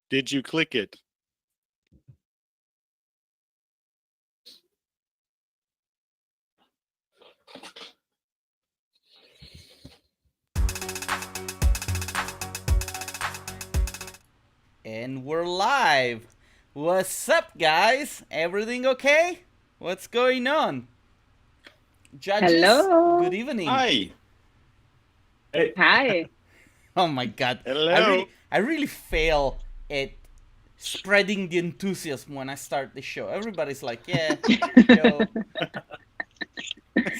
Did you click it? And we're live. What's up, guys? Everything okay? What's going on? Judges, hello. Good evening. Hi. Hey. Hi. Oh my god. Hello. I really fail at spreading the enthusiasm when I start the show. Everybody's like, yeah, show.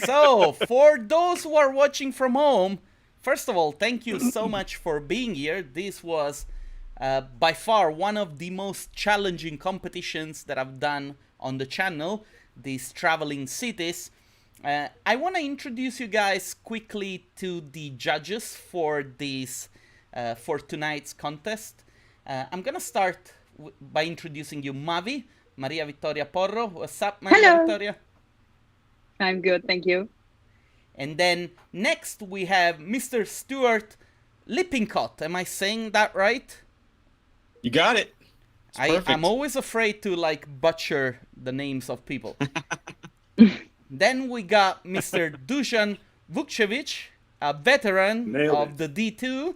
So, for those who are watching from home, first of all, thank you so much for being here. This was by far one of the most challenging competitions that I've done on the channel, these traveling cities. I want to introduce you guys quickly to the judges for this, for tonight's contest. I'm gonna start by introducing you, Mavi, Maria Vittoria Porro. What's up, Maria Hello. Vittoria? I'm good, thank you. And then next we have Mr. Stuart Lippincott. Am I saying that right? You got it. I'm always afraid to like butcher the names of people. Then we got Mr. Dusan Vukcevic, a veteran of the D2.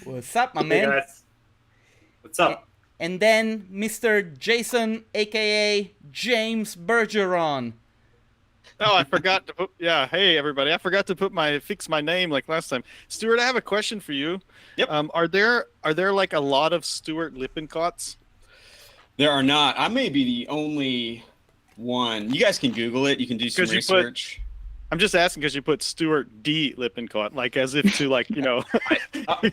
What's up, my man? Guys. What's up? And then Mr. Jason, aka James Bergeron. Oh, I forgot to put. Yeah, hey everybody! I forgot to fix my name like last time. Stuart, I have a question for you. Yep. Are there like a lot of Stuart Lippincotts? There are not. I may be the only one. You guys can Google it. You can do some 'Cause you put- research. I'm just asking because you put Stuart D. Lippincott, like as if to like you know.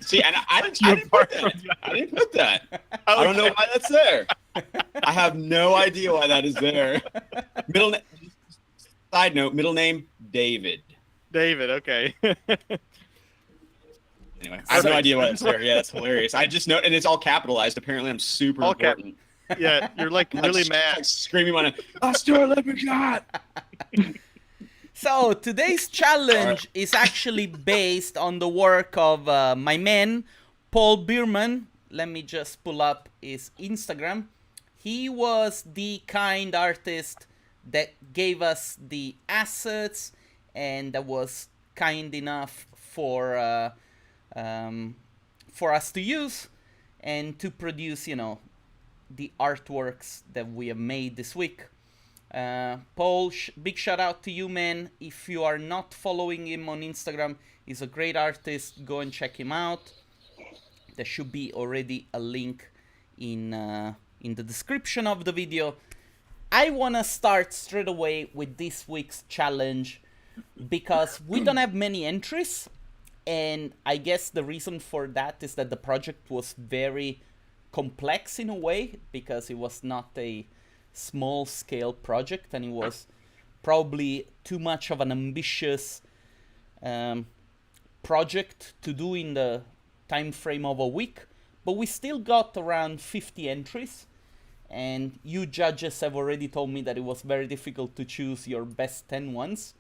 See, and I didn't put that. I didn't put that. I don't know why that's there. I have no idea why that is there. Side note, middle name, David. David, okay. Anyway, I have no idea why that's there. Yeah, that's hilarious. I just know, and it's all capitalized. Apparently, I'm super All important. Yeah, you're like really mad. Like screaming on it. Oh, Stuart Lippincott. So today's challenge is actually based on the work of my man, Paul Bierman. Let me just pull up his Instagram. He was the kind artist that gave us the assets and that was kind enough for us to use and to produce, you know, the artworks that we have made this week. Paul, big shout out to you, man. If you are not following him on Instagram, he's a great artist. Go and check him out. There should be already a link in the description of the video. I want to start straight away with this week's challenge because we don't have many entries, and I guess the reason for that is that the project was very complex in a way because it was not a small scale project and it was probably too much of an ambitious project to do in the time frame of a week, but we still got around 50 entries, and you judges have already told me that it was very difficult to choose your best 10 ones.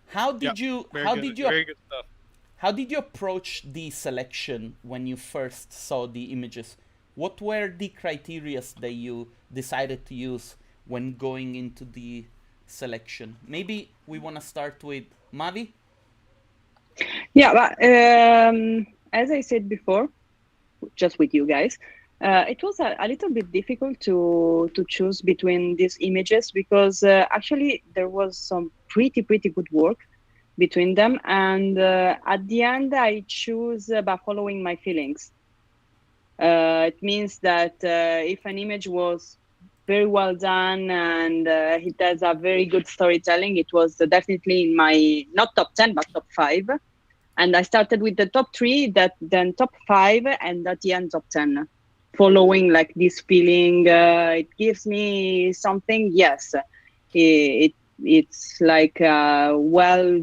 How did you approach the selection when you first saw the images? What were the criteria that you decided to use when going into the selection? Maybe we want to start with Mavi? Yeah, but as I said before, just with you guys, it was a little bit difficult to choose between these images because actually there was some pretty good work between them, and at the end I choose by following my feelings. It means that if an image was very well done and it has a very good storytelling, it was definitely in my not top 10 but top 5, and I started with the top 3, then top 5, and at the end top 10, following like this feeling. It gives me something. Yes, it's like well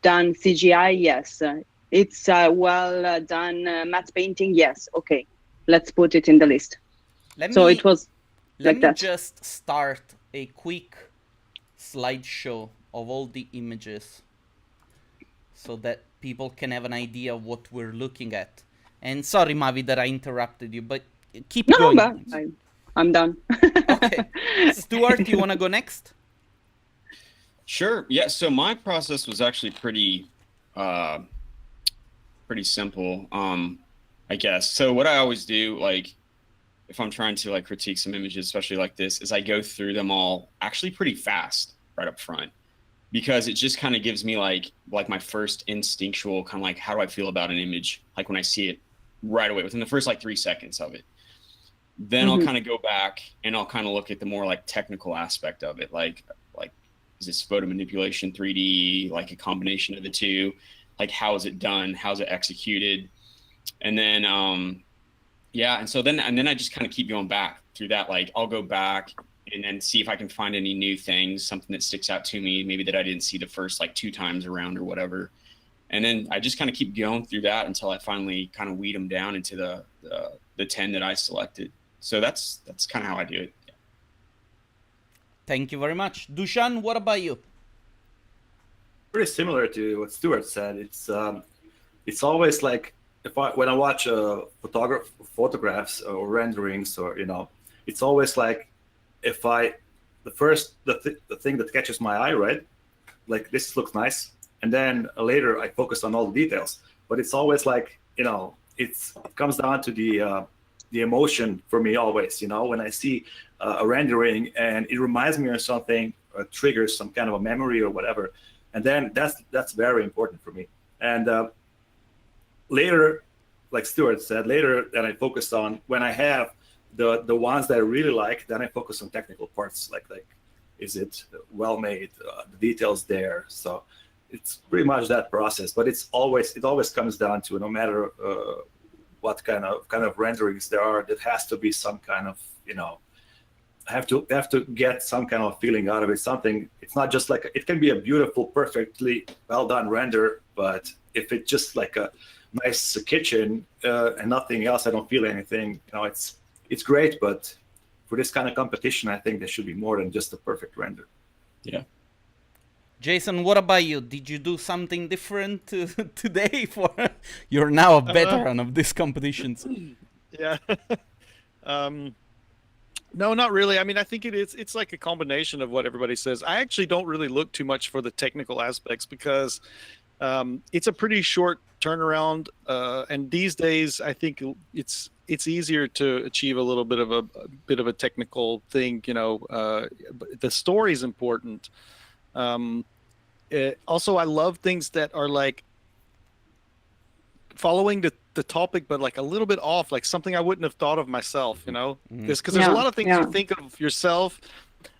done CGI. Yes, it's well done matte painting. Yes, okay, let's put it in the list. It was Let like me that. just start a quick slideshow of all the images so that people can have an idea of what we're looking at. And sorry, Mavi, that I interrupted you, but keep going. No, but I'm done. Okay. Stuart, you want to go next? Sure. Yeah. So my process was actually pretty simple, I guess. So what I always do, like, if I'm trying to like critique some images, especially like this, is I go through them all actually pretty fast right up front, because it just kind of gives me like my first instinctual kind of like, how do I feel about an image? Like when I see it right away within the first like 3 seconds of it. Then I'll kind of go back and I'll kind of look at the more like technical aspect of it. Like, is this photo manipulation 3D, like a combination of the two? Like, how is it done? How's it executed? And then, yeah. And so then I just kind of keep going back through that. Like, I'll go back and then see if I can find any new things, something that sticks out to me, maybe that I didn't see the first like 2 times around or whatever. And then I just kind of keep going through that until I finally kind of weed them down into the 10 that I selected. So that's kind of how I do it. Yeah. Thank you very much. Dushan, what about you? Pretty similar to what Stuart said. It's always like when I watch photographs or renderings, or it's always like the thing that catches my eye, right? Like, this looks nice, and then later I focus on all the details. But it's always like, it comes down to the emotion for me always. When I see a rendering and it reminds me of something, or triggers some kind of a memory or whatever, and then that's very important for me. And later, like Stuart said, later then I focus on, when I have the ones that I really like, then I focus on technical parts, like is it well made, the details there. So it's pretty much that process. But it always comes down to, no matter what kind of renderings there are, there has to be some kind of, have to get some kind of feeling out of it. Something, it's not just like, it can be a beautiful, perfectly well done render, but if it's just like a nice kitchen and nothing else, I don't feel anything. It's great, but for this kind of competition, I think there should be more than just a perfect render. Yeah. Jason, what about you? Did you do something different today? You're now a veteran of these competitions. Yeah. No, not really. I mean, I think it's like a combination of what everybody says. I actually don't really look too much for the technical aspects, because it's a pretty short turnaround, and these days I think it's easier to achieve a little bit of a technical thing. But the story is important. Also, I love things that are like following the topic, but like a little bit off, like something I wouldn't have thought of myself, because there's a lot of things you think of yourself,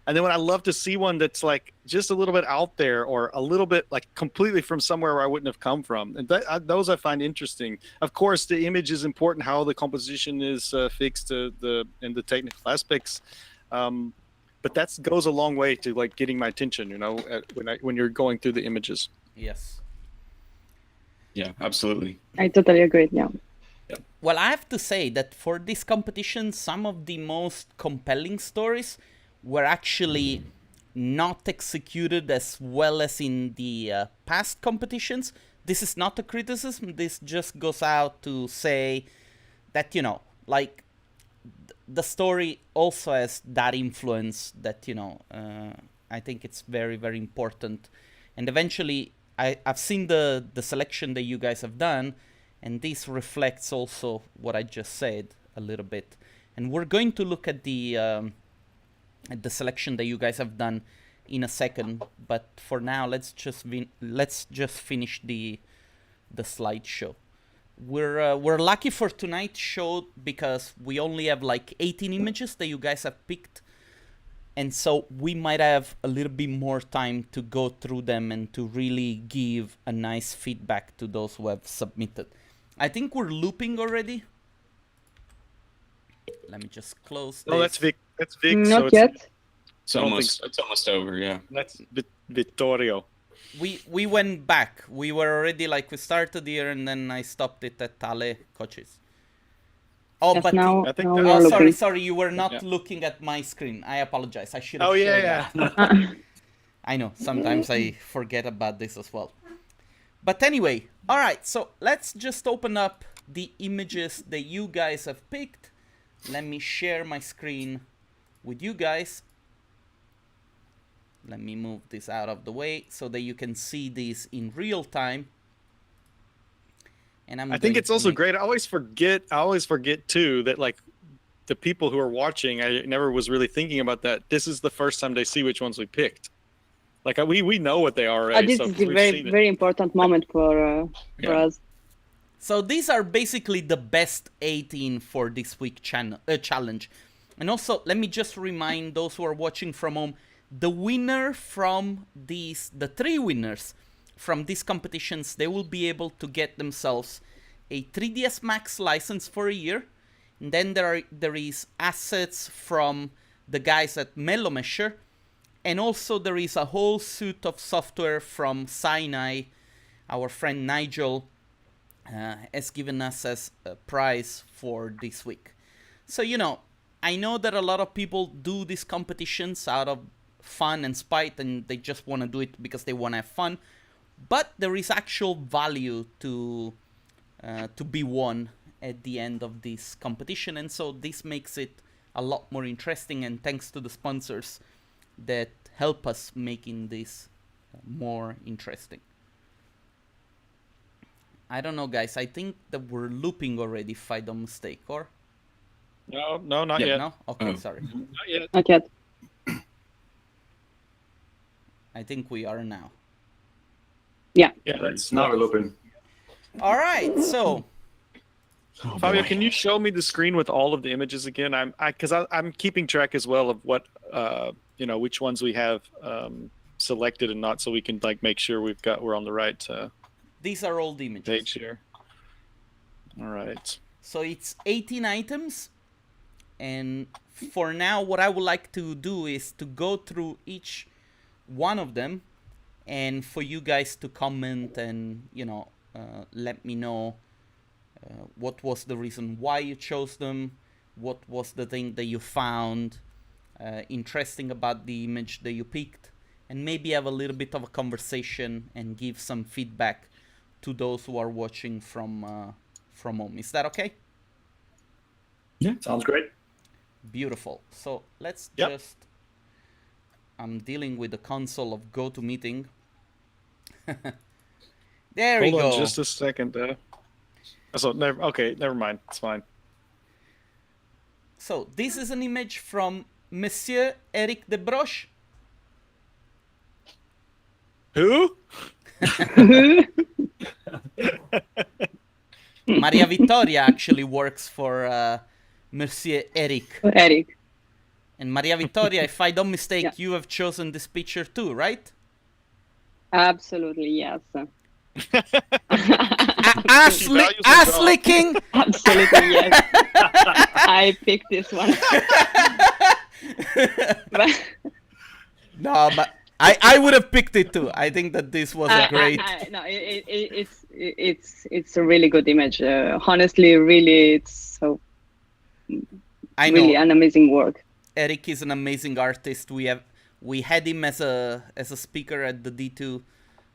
and then when I love to see one that's like just a little bit out there, or a little bit like completely from somewhere where I wouldn't have come from, and those I find interesting. Of course, the image is important, how the composition is fixed, and the technical aspects, but that goes a long way to like getting my attention, when you're going through the images. Yes. Yeah, absolutely. I totally agree. Yeah. Well, I have to say that for this competition, some of the most compelling stories were actually not executed as well as in the past competitions. This is not a criticism. This just goes out to say that, like, the story also has that influence that, I think it's very, very important. And eventually, I've seen the selection that you guys have done, and this reflects also what I just said a little bit. And we're going to look at the selection that you guys have done in a second, but for now, let's just finish the slideshow. We're lucky for tonight's show because we only have like 18 images that you guys have picked. And so we might have a little bit more time to go through them and to really give a nice feedback to those who have submitted. I think we're looping already. Let me just close this. Oh, that's Vic. That's Vic. Not yet. It's almost over, yeah. That's Vittorio. We went back. We were already like, we started here and then I stopped it at Tale Coches. Oh, Yes, but now I think we that- are looking. sorry, you were not looking at my screen. I apologize. I should have Oh shown yeah. that. I know, sometimes I forget about this as well. But anyway, alright, so let's just open up the images that you guys have picked. Let me share my screen with you guys. Let me move this out of the way so that you can see this in real time. And I think it's also great. I always forget too that like the people who are watching, I never was really thinking about that. This is the first time they see which ones we picked. Like we know what they are already. This is a very important moment for us. So these are basically the best 18 for this week challenge. And also, let me just remind those who are watching from home, the winner from these, the 3 winners from these competitions, they will be able to get themselves a 3ds Max license for a year. And then there is assets from the guys at Mellowmesher. And also there is a whole suite of software from Sinai. Our friend Nigel has given us as a prize for this week. So, you know, I know that a lot of people do these competitions out of fun and spite, and they just want to do it because they want to have fun. But there is actual value to be won at the end of this competition, and so this makes it a lot more interesting, and thanks to the sponsors that help us making this more interesting. I don't know, guys. I think that we're looping already, if I don't mistake, or? No, not yet. No? Okay, sorry. Not yet. Not yet. I think we are now. Yeah. Yeah, now we're looping. All right, so Fabio, can you show me the screen with all of the images again? I'm keeping track as well of what which ones we have selected and not, so we can like make sure we're on the right these are all the images page here. All right. So it's 18 items, and for now what I would like to do is to go through each one of them, and for you guys to comment and let me know what was the reason why you chose them, what was the thing that you found interesting about the image that you picked, and maybe have a little bit of a conversation and give some feedback to those who are watching from home. Is that okay? Yeah, sounds great. Beautiful. So let's Yep. just... I'm dealing with the console of GoToMeeting. There we go. Hold on just a second. Never mind. It's fine. So this is an image from Monsieur Eric de Broche. Who? Maria Vittoria actually works for Monsieur Eric. Eric. And Maria Vittoria, if I don't mistake, you have chosen this picture too, right? Absolutely, yes. Ass licking. Absolutely, yes. I picked this one. No, but I would have picked it too. I think that this was a great. No, it's a really good image. Honestly, really, it's so. I know. Really an amazing work. Eric is an amazing artist. We had him as a speaker at the D2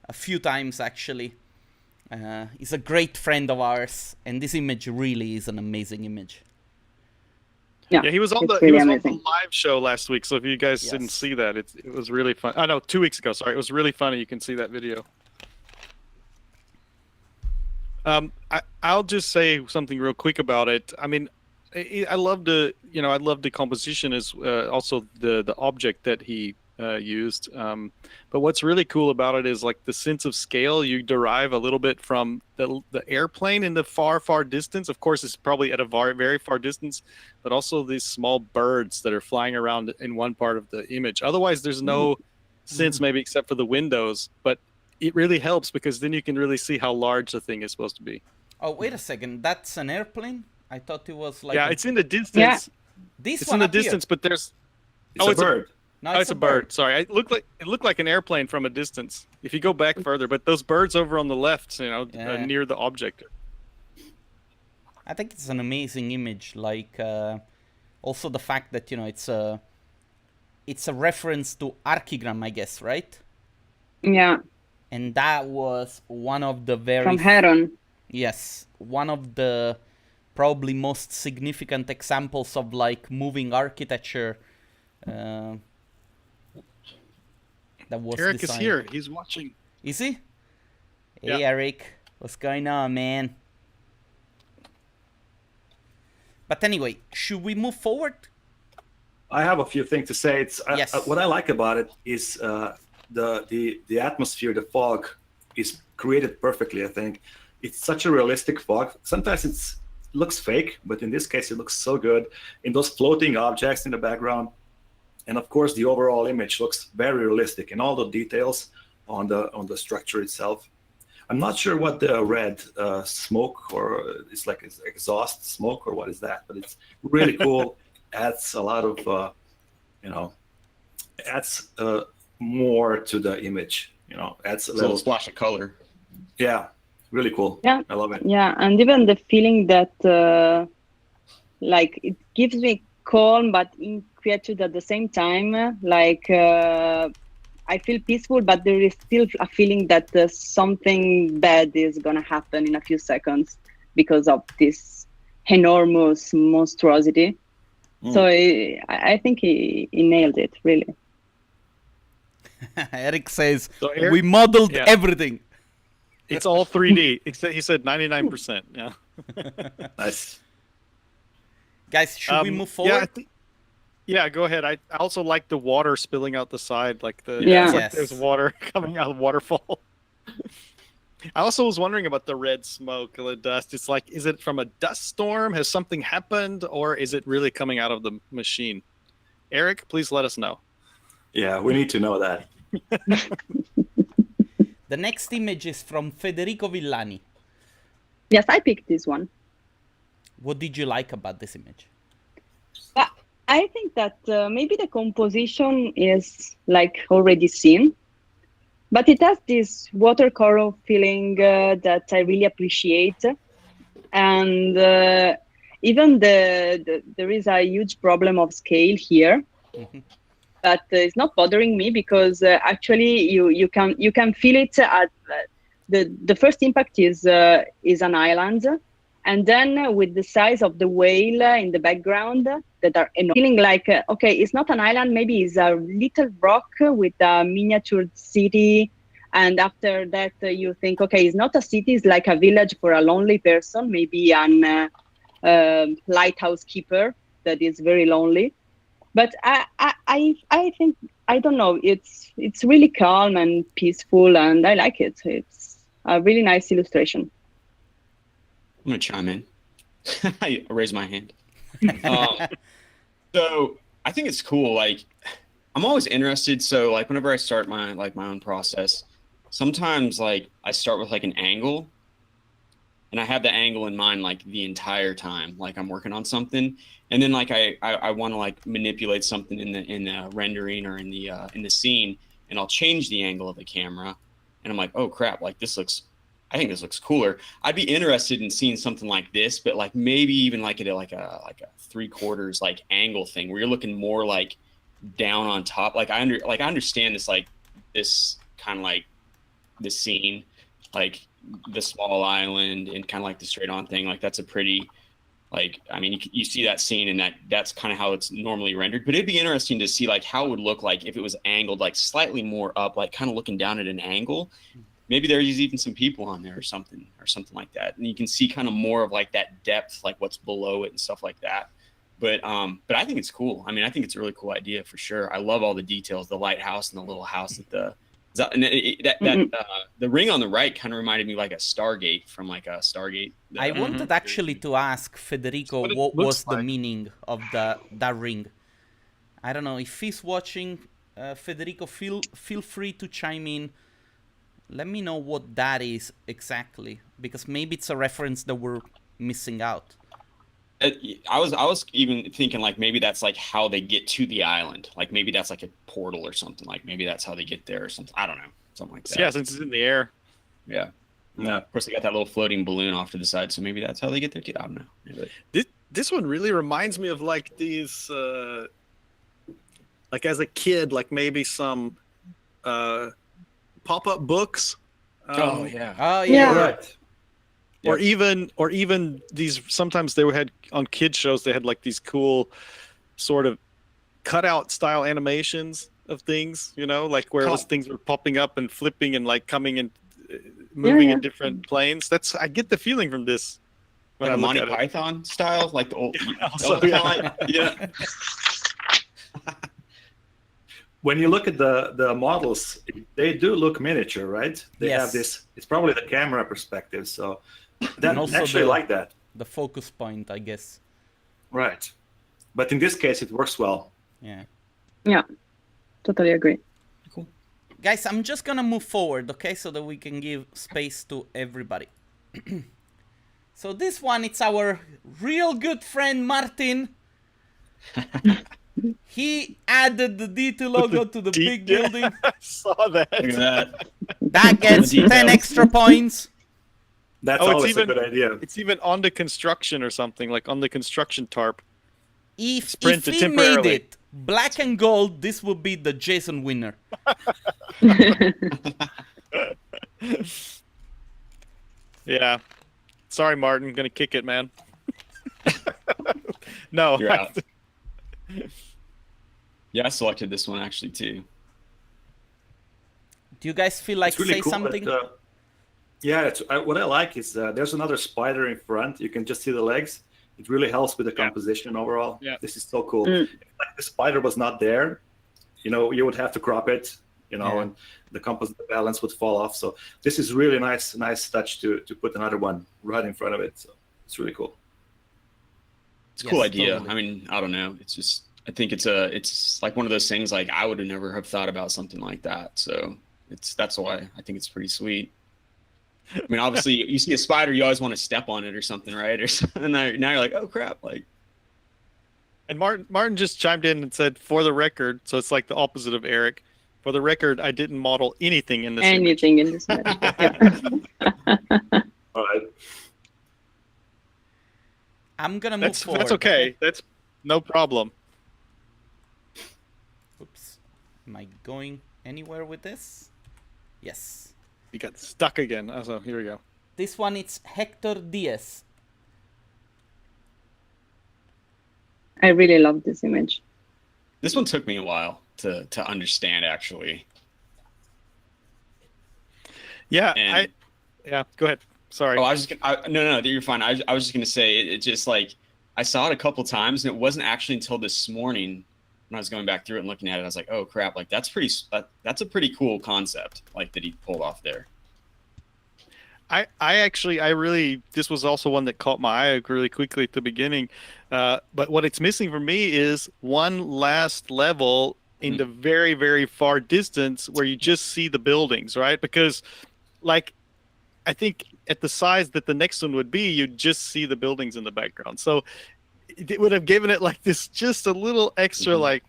a few times actually. He's a great friend of ours, and this image really is an amazing image. Yeah, he was on the live show last week. So if you guys didn't see that, it was really fun. Oh no, 2 weeks ago. Sorry, it was really funny. You can see that video. I'll just say something real quick about it. I mean, I love the composition as also the object that he used. But what's really cool about it is like the sense of scale you derive a little bit from the airplane in the far distance. Of course, it's probably at a very far distance, but also these small birds that are flying around in one part of the image. Otherwise, there's no sense maybe except for the windows, but it really helps because then you can really see how large the thing is supposed to be. Oh, wait a second. That's an airplane? I thought it was like... Yeah, it's in the distance. Yeah. It's in the distance, but there's... It's a bird. No, it's a bird. Sorry, it looked like an airplane from a distance. If you go back further, but those birds over on the left, near the object. I think it's an amazing image. Like, also the fact that it's it's a reference to archigram, I guess, right? Yeah. And that was one of the very... From Heron. Yes, one of the probably most significant examples of like moving architecture that was Eric designed. is here. He's watching. Is he? Yeah. Hey, Eric. What's going on, man? But anyway, should we move forward? I have a few things to say. Yes. What I like about it is the atmosphere, the fog is created perfectly. I think it's such a realistic fog. Sometimes it looks fake, but in this case, it looks so good. In those floating objects in the background, and of course, the overall image looks very realistic in all the details on the structure itself. I'm not sure what the red smoke, or it's like exhaust smoke, or what is that, but it's really cool. Adds a lot of, adds more to the image, adds a little splash of color. Yeah, really cool. Yeah, I love it. Yeah, and even the feeling that, like, it gives me calm but inquietude at the same time. Like, I feel peaceful, but there is still a feeling that something bad is gonna happen in a few seconds because of this enormous monstrosity. So I think he nailed it, really. Eric says, So Eric, we modeled everything. It's all 3D. He said 99%. Yeah. Nice. Guys, should we move forward? Yeah, go ahead. I also like the water spilling out the side, like there's water coming out of the waterfall. I also was wondering about the red smoke, the dust. It's like, is it from a dust storm? Has something happened, or is it really coming out of the machine? Eric, please let us know. Yeah, we need to know that. The next image is from Federico Villani. Yes, I picked this one. What did you like about this image? I think that maybe the composition is like already seen, but it has this watercolor feeling that I really appreciate. And even there is a huge problem of scale here, but it's not bothering me because actually you can feel it at the first impact is an island. And then with the size of the whale in the background that are feeling like, okay, it's not an island, maybe it's a little rock with a miniature city. And after that, you think, okay, it's not a city, it's like a village for a lonely person, maybe an lighthouse keeper that is very lonely. But I think, I don't know, it's really calm and peaceful, and I like it. It's a really nice illustration. I'm going to chime in. I raise my hand. So I think it's cool. Like, I'm always interested. So like whenever I start my own process, sometimes like I start with like an angle, and I have the angle in mind like the entire time, like I'm working on something. And then like I want to like manipulate something in the rendering or in the scene, and I'll change the angle of the camera, and I'm like, oh crap, like I think this looks cooler. I'd be interested in seeing something like this, but like maybe even like at like a 3/4 like angle thing where you're looking more like down on top. Like I understand this kind of like the scene, like the small island and kind of like the straight on thing. Like that's a pretty, like, I mean, you see that scene and that's kind of how it's normally rendered, but it'd be interesting to see like how it would look like if it was angled like slightly more up, like kind of looking down at an angle. Maybe there's even some people on there or something like that. And you can see kind of more of like that depth, like what's below it and stuff like that. But I think it's cool. I mean, I think it's a really cool idea for sure. I love all the details, the lighthouse and the little house at the ring on the right kind of reminded me like a Stargate from like a Stargate. I wanted actually to ask Federico what was the meaning of that ring. I don't know if he's watching. Federico, feel free to chime in. Let me know what that is exactly, because maybe it's a reference that we're missing out. I was even thinking like maybe that's like how they get to the island. Like maybe that's like a portal or something. Like maybe that's how they get there or something. I don't know. Something like that. Yeah, since it's in the air. Yeah. Yeah. Of course, they got that little floating balloon off to the side, so maybe that's how they get there too. I don't know. This one really reminds me of like these like as a kid, like maybe some pop-up books. Oh yeah. Right. Or even these, sometimes they had on kids shows, they had like these cool sort of cutout style animations of things, you know, like where things were popping up and flipping and like coming and moving in different planes. I get the feeling from this. When like a Monty Python style, like the old, yeah. When you look at the models, they do look miniature, right? They have this. It's probably the camera perspective, so that actually like that. The focus point, I guess. Right, but in this case, it works well. Yeah. Yeah, totally agree. Cool, guys. I'm just gonna move forward, okay, so that we can give space to everybody. So this one, it's our real good friend Martin. He added the D2 logo to the big building. I saw that. Look at that. That gets 10 extra points. That's always a good idea. It's even on the construction or something, like on the construction tarp. If he made it black and gold, this would be the Jason winner. Yeah. Sorry, Martin. I'm gonna kick it, man. No. You're out. Yeah, I selected this one actually too. Do you guys feel like really say cool something? What I like is there's another spider in front. You can just see the legs. It really helps with the composition overall. Yeah. This is so cool. If like the spider was not there, you know, you would have to crop it, you know, and the balance would fall off. So this is really nice touch to put another one right in front of it. So it's really cool. It's a cool idea. Totally. I mean, I don't know. It's just, I think it's like one of those things, like I would have never have thought about something like that. So that's why I think it's pretty sweet. I mean, obviously you see a spider, you always want to step on it or something, right? Or something. Now you're like, oh crap. Like, and Martin just chimed in and said, for the record, so it's like the opposite of Eric. For the record, I didn't model anything in this image. In this image. All right. I'm gonna move forward. That's okay. That's no problem. Oops. Am I going anywhere with this? Yes. You got stuck again. So here we go. This one, it's Hector Diaz. I really love this image. this one took me a while to understand, actually. Yeah, go ahead. Sorry. Oh, I was just no, you're fine. I was just gonna say it just like I saw it a couple times, and it wasn't actually until this morning when I was going back through it and looking at it, I was like, oh crap, like that's a pretty cool concept, like that he pulled off there. I really, this was also one that caught my eye really quickly at the beginning. But what it's missing for me is one last level in the very, very far distance where you just see the buildings, right? Because like, I think at the size that the next one would be, you'd just see the buildings in the background. So it would have given it like this, just a little extra like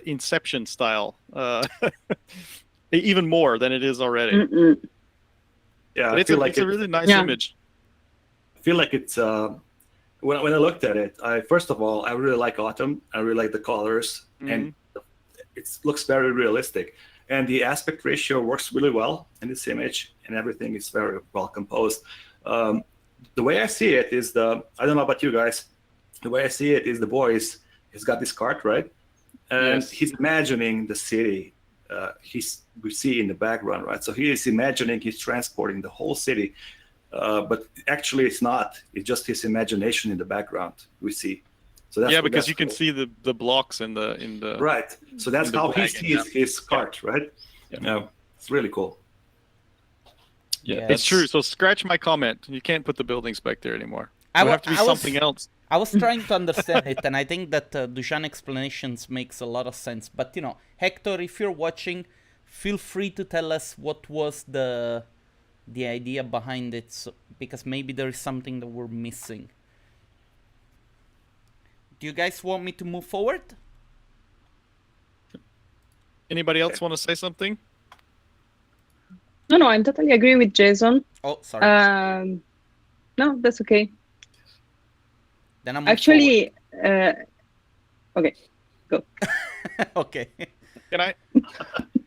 Inception style, even more than it is already. Yeah, but it's a really nice image. I feel like it's when I looked at it, first of all, I really like autumn. I really like the colors, and it looks very realistic. And the aspect ratio works really well in this image, and everything is very well composed. The way I see it is I don't know about you guys. The way I see it is the boy he's got this cart, right? And he's imagining the city we see in the background, right? So he is imagining he's transporting the whole city, but actually it's not. It's just his imagination in the background we see. So that's because you can see the blocks in the right. So that's how he sees his cart, right? Yeah, it's really cool. Yeah, it's true. So scratch my comment. You can't put the buildings back there anymore. It would have to be something else. I was trying to understand it, and I think that Dusan explanations makes a lot of sense. But, Hector, if you're watching, feel free to tell us what was the idea behind it, because maybe there is something that we're missing. Do you guys want me to move forward? Anybody else want to say something? No, I totally agree with Jason. Oh, sorry. No, that's okay. Then I'm actually. Okay, go. Okay. Can I?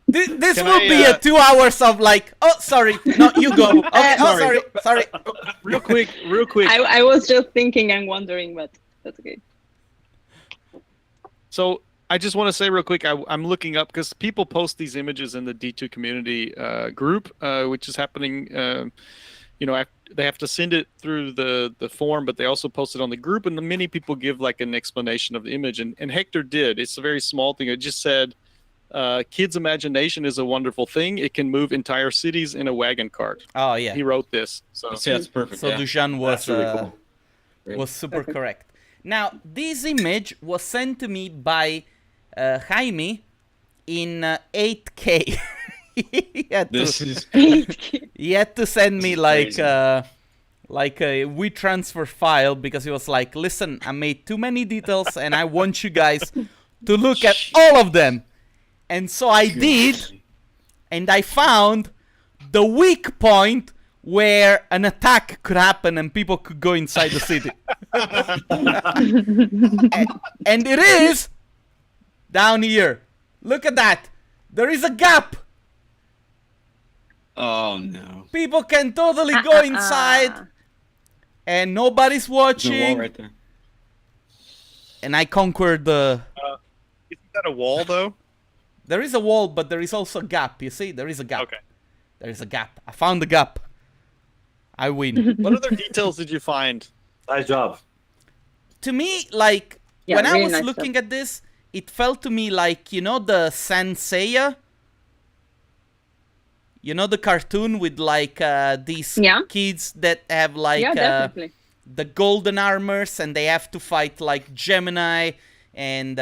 This will be a 2 hours of like, oh, sorry, no, you go. Okay, oh, sorry. Real quick. I was just thinking and wondering, but that's okay. So I just want to say real quick, I'm looking up because people post these images in the D2 community group, which is happening. They have to send it through the form, but they also post it on the group, and many people give like an explanation of the image. And Hector did. It's a very small thing. It just said, kids' imagination is a wonderful thing. It can move entire cities in a wagon cart. Oh, yeah. He wrote this. So that's perfect. So Dusan was, really cool. was super correct. Now, this image was sent to me by Jaime in 8K. he had to send me like a WeTransfer file because he was like, listen, I made too many details and I want you guys to look at all of them. And so I did, and I found the weak point where an attack could happen and people could go inside the city. and it is down here. Look at that. There is a gap. Oh, no. People can totally go inside, and nobody's watching. There's a wall right there. And I conquered the... Isn't that a wall, though? There is a wall, but there is also a gap. You see? There is a gap. Okay. There is a gap. I found the gap. I win. What other details did you find? Nice job. To me, like, Yeah, when I really was nice looking job. at this, it felt to me like, you know the Sanseiya? You know the cartoon with, like, these Yeah. kids that have, like, Yeah, definitely. the golden armors, and they have to fight, like, Gemini and,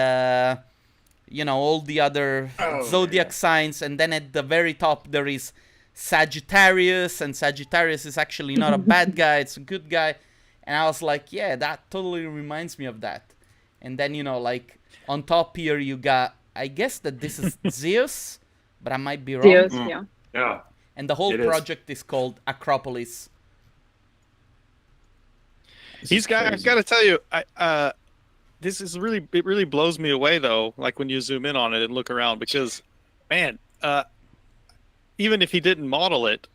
all the other zodiac signs. And then at the very top, there is Sagittarius, and Sagittarius is actually not a bad guy, it's a good guy. And I was like, yeah, that totally reminds me of that. And then, like, on top here you got, I guess that this is Zeus, but I might be wrong. Zeus, yeah. Yeah. And the whole It is. project is called Acropolis. I've got to tell you, this is it really blows me away though. Like when you zoom in on it and look around, because, man, even if he didn't model it,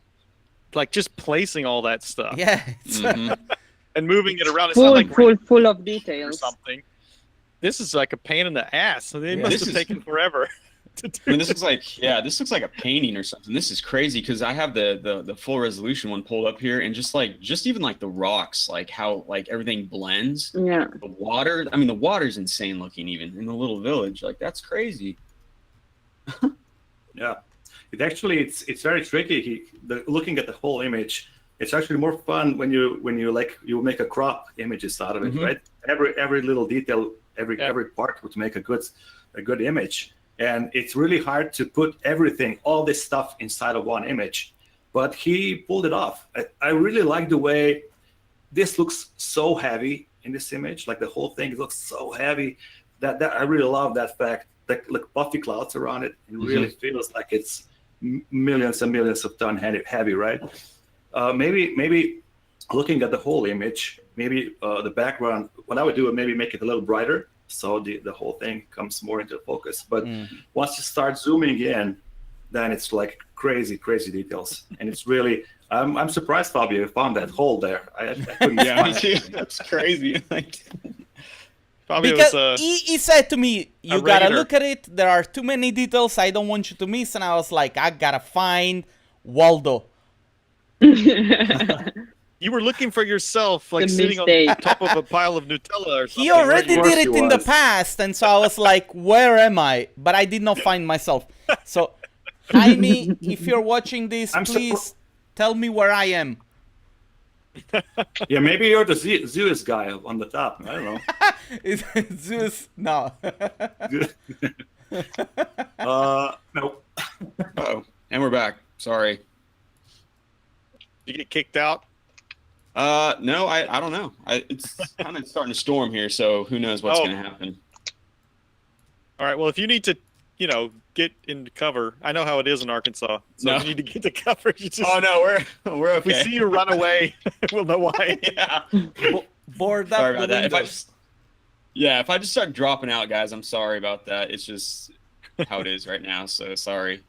like just placing all that stuff Yeah. It's, and moving it around, it's not like Full of or details. something. This is like a pain in the ass. So they Yeah. must This have is- taken forever to do. I mean, this looks like a painting or something. This is crazy because I have the full resolution one pulled up here, and just even like the rocks, like how like everything blends. Yeah. The water, I mean, the water's insane looking even in the little village. Like that's crazy. Yeah, it's very tricky. Looking at the whole image, it's actually more fun when you make a crop images out of it, right? Every little detail, every part would make a good image, and it's really hard to put all this stuff inside of one image. But he pulled it off. I really like the way this looks so heavy in this image. Like the whole thing looks so heavy that I really love that fact. Like puffy clouds around it. It really feels like it's millions and millions of ton heavy, right? Maybe looking at the whole image, maybe the background, what I would do is maybe make it a little brighter so the whole thing comes more into focus. But once you start zooming in, then it's like crazy details. And it's really, I'm surprised, Fabio, you found that hole there. I couldn't find it. That's crazy. Like, Probably because was he said to me, you gotta raider. look at it, there are too many details I don't want you to miss. And I was like, I gotta find Waldo. you were looking for yourself, like The sitting on mistake. top of a pile of Nutella or something. He already course did it he in the was. past, and so I was like, where am I? But I did not find myself. So, Jaime, if you're watching this, I'm please tell me where I am. Yeah, maybe you're the Zeus guy on the top. I don't know. Is it Zeus? No. No. oh, and we're back. Sorry. You get kicked out. No, I don't know. It's kind of starting to storm here, so who knows what's going to happen. All right. Well, if you need to, get into cover, I know how it is in Arkansas. So No. if you need to get to cover, you just. Oh no, we're If we okay. see you run away, we'll know why. Yeah. Board up Sorry the about that. windows. Yeah, if I just start dropping out, guys, I'm sorry about that. It's just how it is right now, so sorry.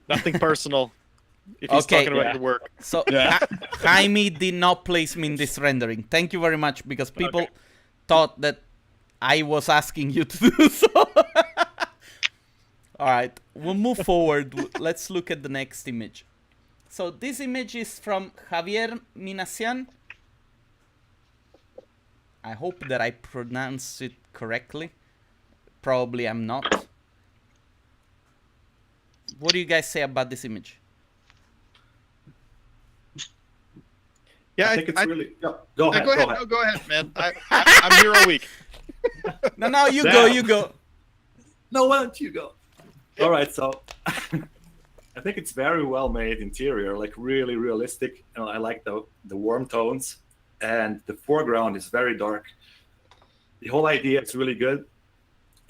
Nothing personal. If he's talking about your work. So Jaime did not place me in this rendering. Thank you very much, because people thought that I was asking you to do so. All right, we'll move forward. Let's look at the next image. So this image is from Javier Minacian. I hope that I pronounced it correctly. Probably I'm not. What do you guys say about this image? Yeah, I think it's really. Yeah, go ahead. Go ahead. No, go ahead, man. I'm here all week. No, you go. You go. No, why don't you go? All right, so I think it's very well made interior, like really realistic. And I like the warm tones, and the foreground is very dark. The whole idea is really good.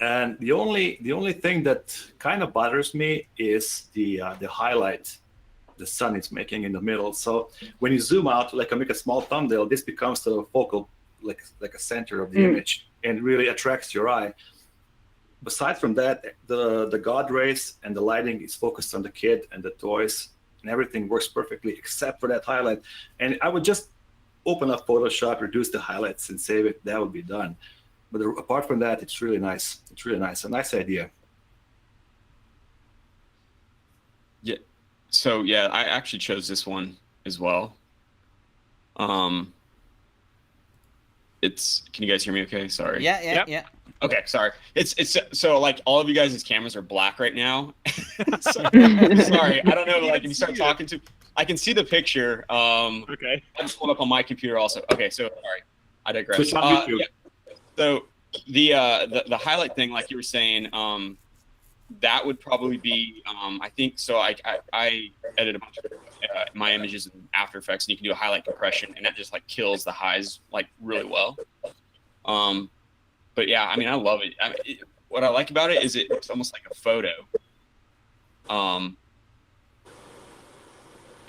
And the only thing that kind of bothers me is the highlight the sun is making in the middle. So when you zoom out, like I make a small thumbnail, this becomes the focal, like a center of the image, and really attracts your eye. Besides from that, the God rays and the lighting is focused on the kid and the toys, and everything works perfectly except for that highlight. And I would just open up Photoshop, reduce the highlights, and save it. That would be done. But apart from that, it's really nice. It's really nice. A nice idea. Yeah. So yeah, I actually chose this one as well. Can you guys hear me okay? Sorry. Yeah. Okay, sorry. It's so like all of you guys' cameras are black right now. Sorry. I don't know, like if you start talking to, I can see the picture. Okay. I just pulled up on my computer also. Okay, so sorry. I digress. Yeah. So the highlight thing, like you were saying, that would probably be I think so. I edit a bunch of my images in After Effects, and you can do a highlight compression, and that just like kills the highs like really well. But yeah, I mean, I love it. What I like about it is it's almost like a photo. I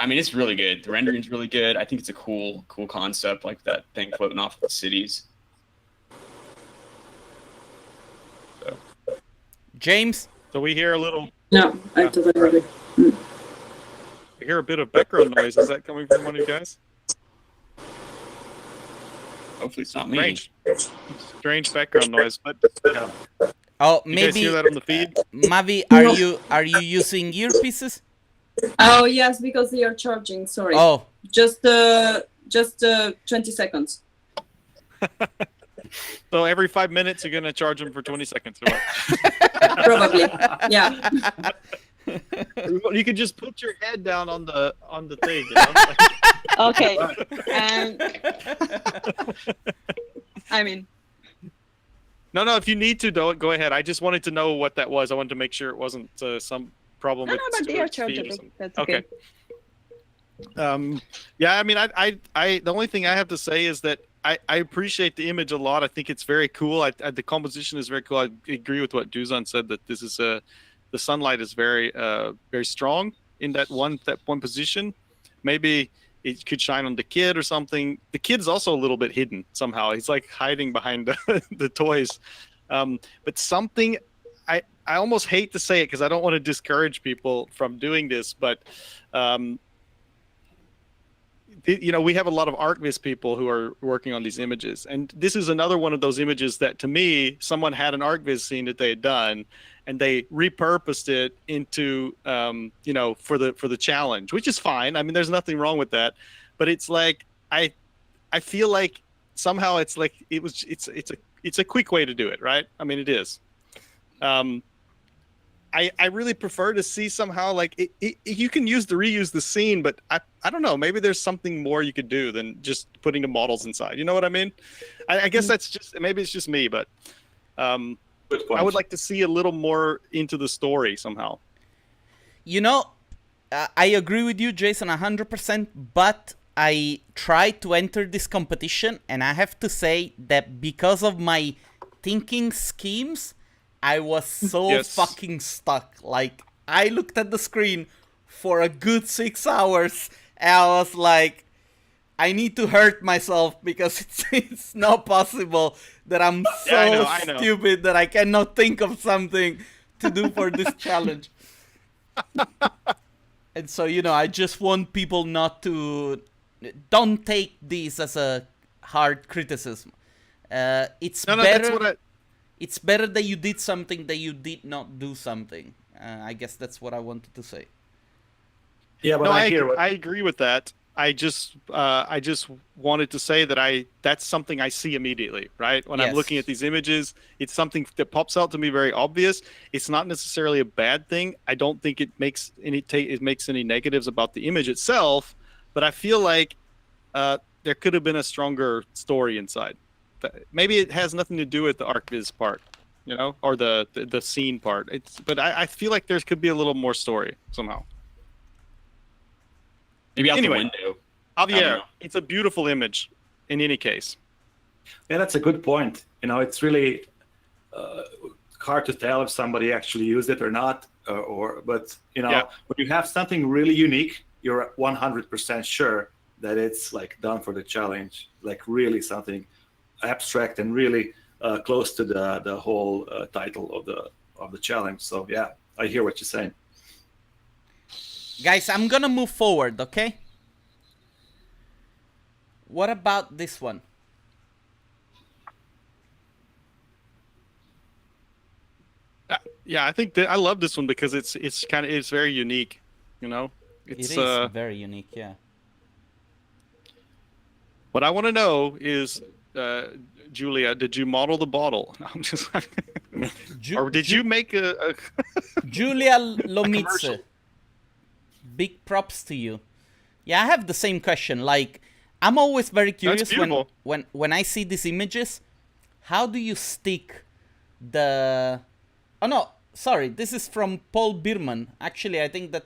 mean, it's really good. The rendering's really good. I think it's a cool concept, like that thing floating off of the cities. So. James? So we hear a little... No, I totally agree. We hear a bit of background noise. Is that coming from one of you guys? Hopefully it's not me. Strange background noise, but... Yeah. Oh, you maybe... guys hear that on the feed? Mavi, are you using earpieces? Oh yes, because they are charging. Sorry. Oh. Just 20 seconds. So every 5 minutes you're gonna charge them for 20 seconds or what? Probably. Yeah. You could just put your head down on the thing. You know? Okay. And I mean. No. If you need to, don't go ahead. I just wanted to know what that was. I wanted to make sure it wasn't some problem with. No, but they are chargeable. That's okay. Yeah. I mean, I the only thing I have to say is that I appreciate the image a lot. I think it's very cool. The composition is very cool. I agree with what Dusan said, that this is the sunlight is very very strong in that one position. Maybe it could shine on the kid or something. The kid's also a little bit hidden somehow. He's like hiding behind the toys. But something I almost hate to say it because I don't want to discourage people from doing this, but we have a lot of ArcVis people who are working on these images, and this is another one of those images that, to me, someone had an ArcVis scene that they had done, and they repurposed it into, for the challenge, which is fine. I mean, there's nothing wrong with that, but it's like I feel like somehow it's like it's a quick way to do it, right? I mean, it is. I really prefer to see somehow like you can reuse the scene, but I don't know, maybe there's something more you could do than just putting the models inside. You know what I mean? I guess maybe it's just me, but I would like to see a little more into the story somehow. I agree with you, Jason, 100%, but I tried to enter this competition, and I have to say that because of my thinking schemes, I was so fucking stuck. Like, I looked at the screen for a good 6 hours, and I was like, I need to hurt myself because it's not possible that I'm so I know. stupid that I cannot think of something to do for this challenge. And so, I just want people not to... Don't take this as a hard criticism. It's better... It's better that you did something that you did not do something. I guess that's what I wanted to say. Yeah, but I agree with that. I just wanted to say that that's something I see immediely, right? When I'm looking at these images, it's something that pops out to me very obvious. It's not necessarily a bad thing. I don't think it makes any negatives about the image itself, but I feel like there could have been a stronger story inside. Maybe it has nothing to do with the ArcViz part, or the scene part. But I feel like there could be a little more story somehow. Maybe out the window. Javier, it's a beautiful image in any case. Yeah, that's a good point. It's really hard to tell if somebody actually used it or not. But when you have something really unique, you're 100% sure that it's like done for the challenge, like really something abstract and really close to the whole title of the challenge. So yeah, I hear what you're saying. Guys, I'm gonna move forward, okay? What about this one? Yeah, I think I love this one because it's very unique, It is very unique, yeah. What I want to know is, Julia, did you model the bottle? I'm just or did you make a Julia Lomitze? Big props to you. Yeah, I have the same question. Like, I'm always very curious when I see these images. How do you stick the... Oh, no. Sorry. This is from Paul Bierman. Actually, I think that...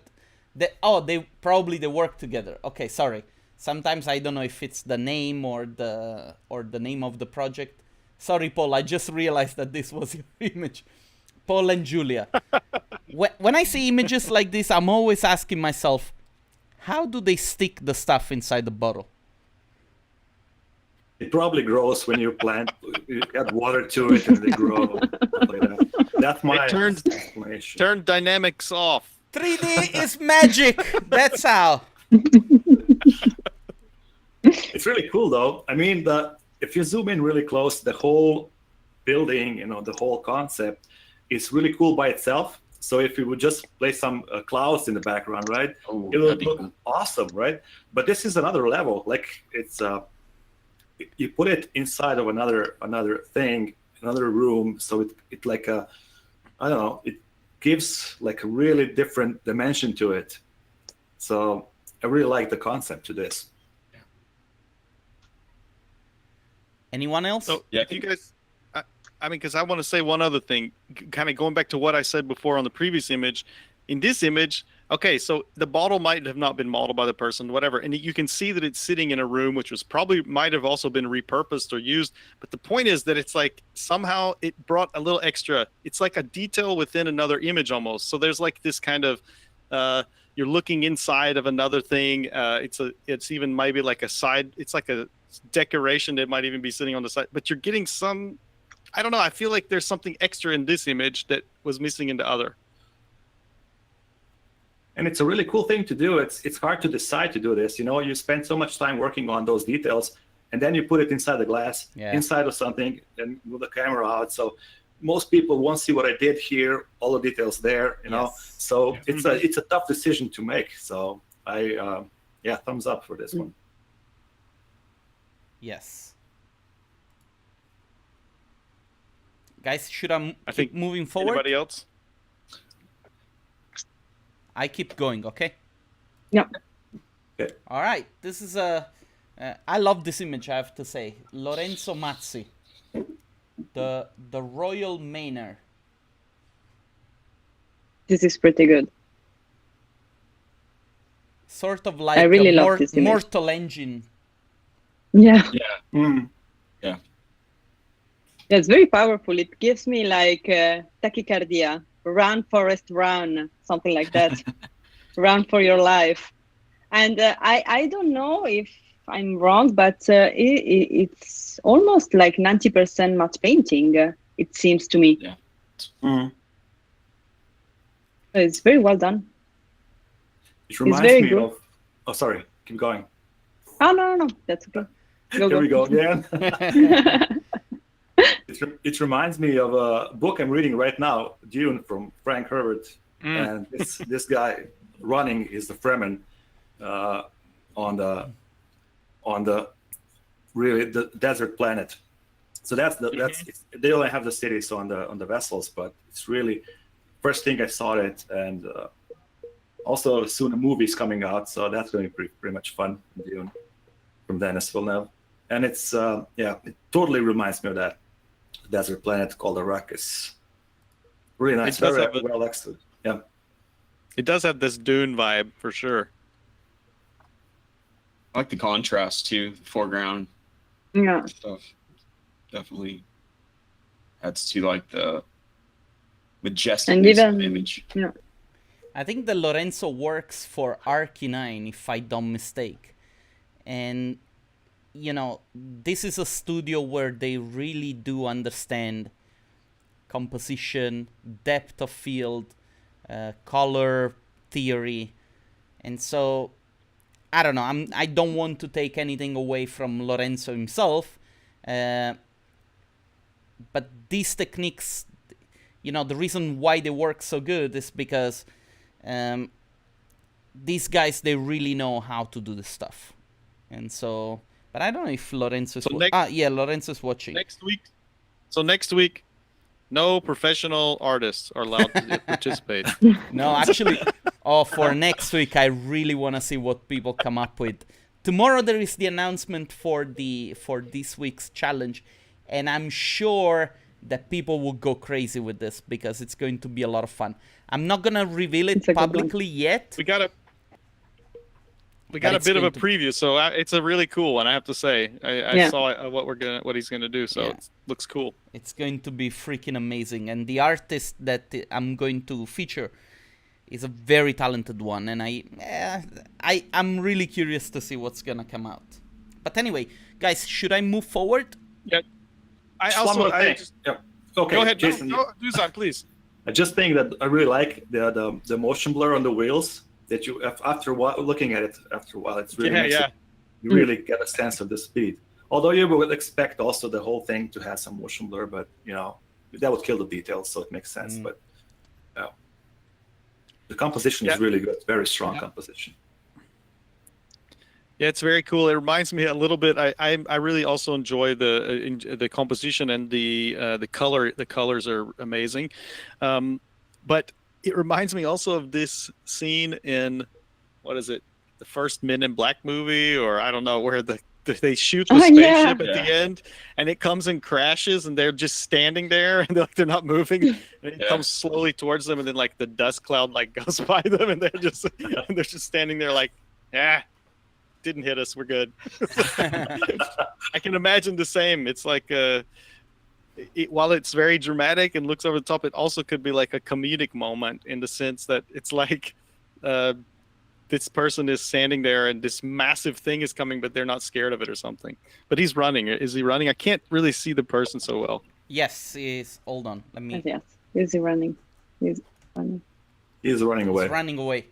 they work together. Okay, sorry. Sometimes I don't know if it's the name or the name of the project. Sorry, Paul. I just realized that this was your image. Paul and Julia. When I see images like this, I'm always asking myself, how do they stick the stuff inside the bottle? It probably grows when you plant, you add water to it and they grow. Like that. That's my explanation. Turn dynamics off. 3D is magic. That's how. It's really cool, though. I mean, if you zoom in really close, the whole building, the whole concept is really cool by itself. So if you would just place some clouds in the background, right, it will look awesome, right? But this is another level. Like it's you put it inside of another thing, another room. So it like I don't know, it gives like a really different dimension to it. So I really like the concept to this. Anyone else? So if you guys, because I want to say one other thing, kind of going back to what I said before on the previous image. In this image, okay, so the bottle might have not been modeled by the person, whatever, and you can see that it's sitting in a room, which might have also been repurposed or used. But the point is that it's like somehow it brought a little extra. It's like a detail within another image almost. So there's like this kind of you're looking inside of another thing. It's even maybe like a side. It's like a decoration that might even be sitting on the side. But you're getting some. I don't know. I feel like there's something extra in this image that was missing in the other. And it's a really cool thing to do. It's hard to decide to do this. You spend so much time working on those details, and then you put it inside the glass, inside of something, and move the camera out. So most people won't see what I did here. All the details there, Yes. So it's a tough decision to make. So I thumbs up for this one. Yes. Guys, should I keep moving forward? Anybody else? I keep going, okay? Yeah. Okay. All right. This is I love this image, I have to say. Lorenzo Mazzi. The Royal Manor. This is pretty good. Sort of like I really a love this image. Mortal Engine. Yeah. Yeah. Mm. Yeah. It's very powerful. It gives me like tachycardia. Run, Forrest, run. Something like that. Run for your life. And I don't know if I'm wrong, but it's almost like 90% matte painting. It seems to me. Yeah. Mhm. It's very well done. It reminds very me good. of. Oh, sorry. Keep going. Oh no, that's okay. Here we go again. It reminds me of a book I'm reading right now, Dune, from Frank Herbert. And this guy running is the Fremen on the really the desert planet. So that's they only have the cities on the vessels, but it's really first thing I saw it, and also soon a movie's coming out, so that's going to be pretty much fun. Dune from Denis Villeneuve, and it's it totally reminds me of that desert planet called Arrakis. Really nice, very well executed. Yeah, it does have this Dune vibe for sure. I like the contrast too, the foreground stuff. Definitely adds to like the majestic image. Yeah. I think the Lorenzo works for Arcanine, if I don't mistake. And, you know, this is a studio where they really do understand composition, depth of field, color theory. And so, I don't know, I don't want to take anything away from Lorenzo himself. But these techniques, you know, the reason why they work so good is because these guys, they really know how to do this stuff. And so, but I don't know if Lorenzo is Lorenzo's watching. Next week, no professional artists are allowed to participate. No, actually, for next week, I really want to see what people come up with. Tomorrow there is the announcement for this week's challenge, and I'm sure that people will go crazy with this because it's going to be a lot of fun. I'm not gonna reveal it publicly yet. We got a bit of a preview, so it's a really cool one. I have to say, I saw what he's gonna do, so it looks cool. It's going to be freaking amazing, and the artist that I'm going to feature is a very talented one, and I'm really curious to see what's gonna come out. But anyway, guys, should I move forward? Yeah. Okay, go ahead, Jason. Dusan, please. I just think that I really like the motion blur on the wheels. That you after a while, looking at it after a while, it's really you really get a sense of the speed. Although you would expect also the whole thing to have some motion blur, but you know that would kill the details, so it makes sense. But the composition is really good, very strong composition. Yeah, it's very cool. It reminds me a little bit. I really also enjoy the composition and the color. The colors are amazing, but it reminds me also of this scene in what is it, the first Men in Black movie, or I don't know, where they shoot the spaceship at the end, and it comes and crashes, and they're just standing there, and they're not moving, and it comes slowly towards them, and then like the dust cloud like goes by them, and they're just standing there like, didn't hit us, we're good. I can imagine the same. It's like while it's very dramatic and looks over the top, it also could be like a comedic moment in the sense that it's like this person is standing there and this massive thing is coming, but they're not scared of it or something. But he's running. Is he running? I can't really see the person so well. Yes, he is. Hold on. Let me. Yes, is he running? He's running. He's running away. He's running away.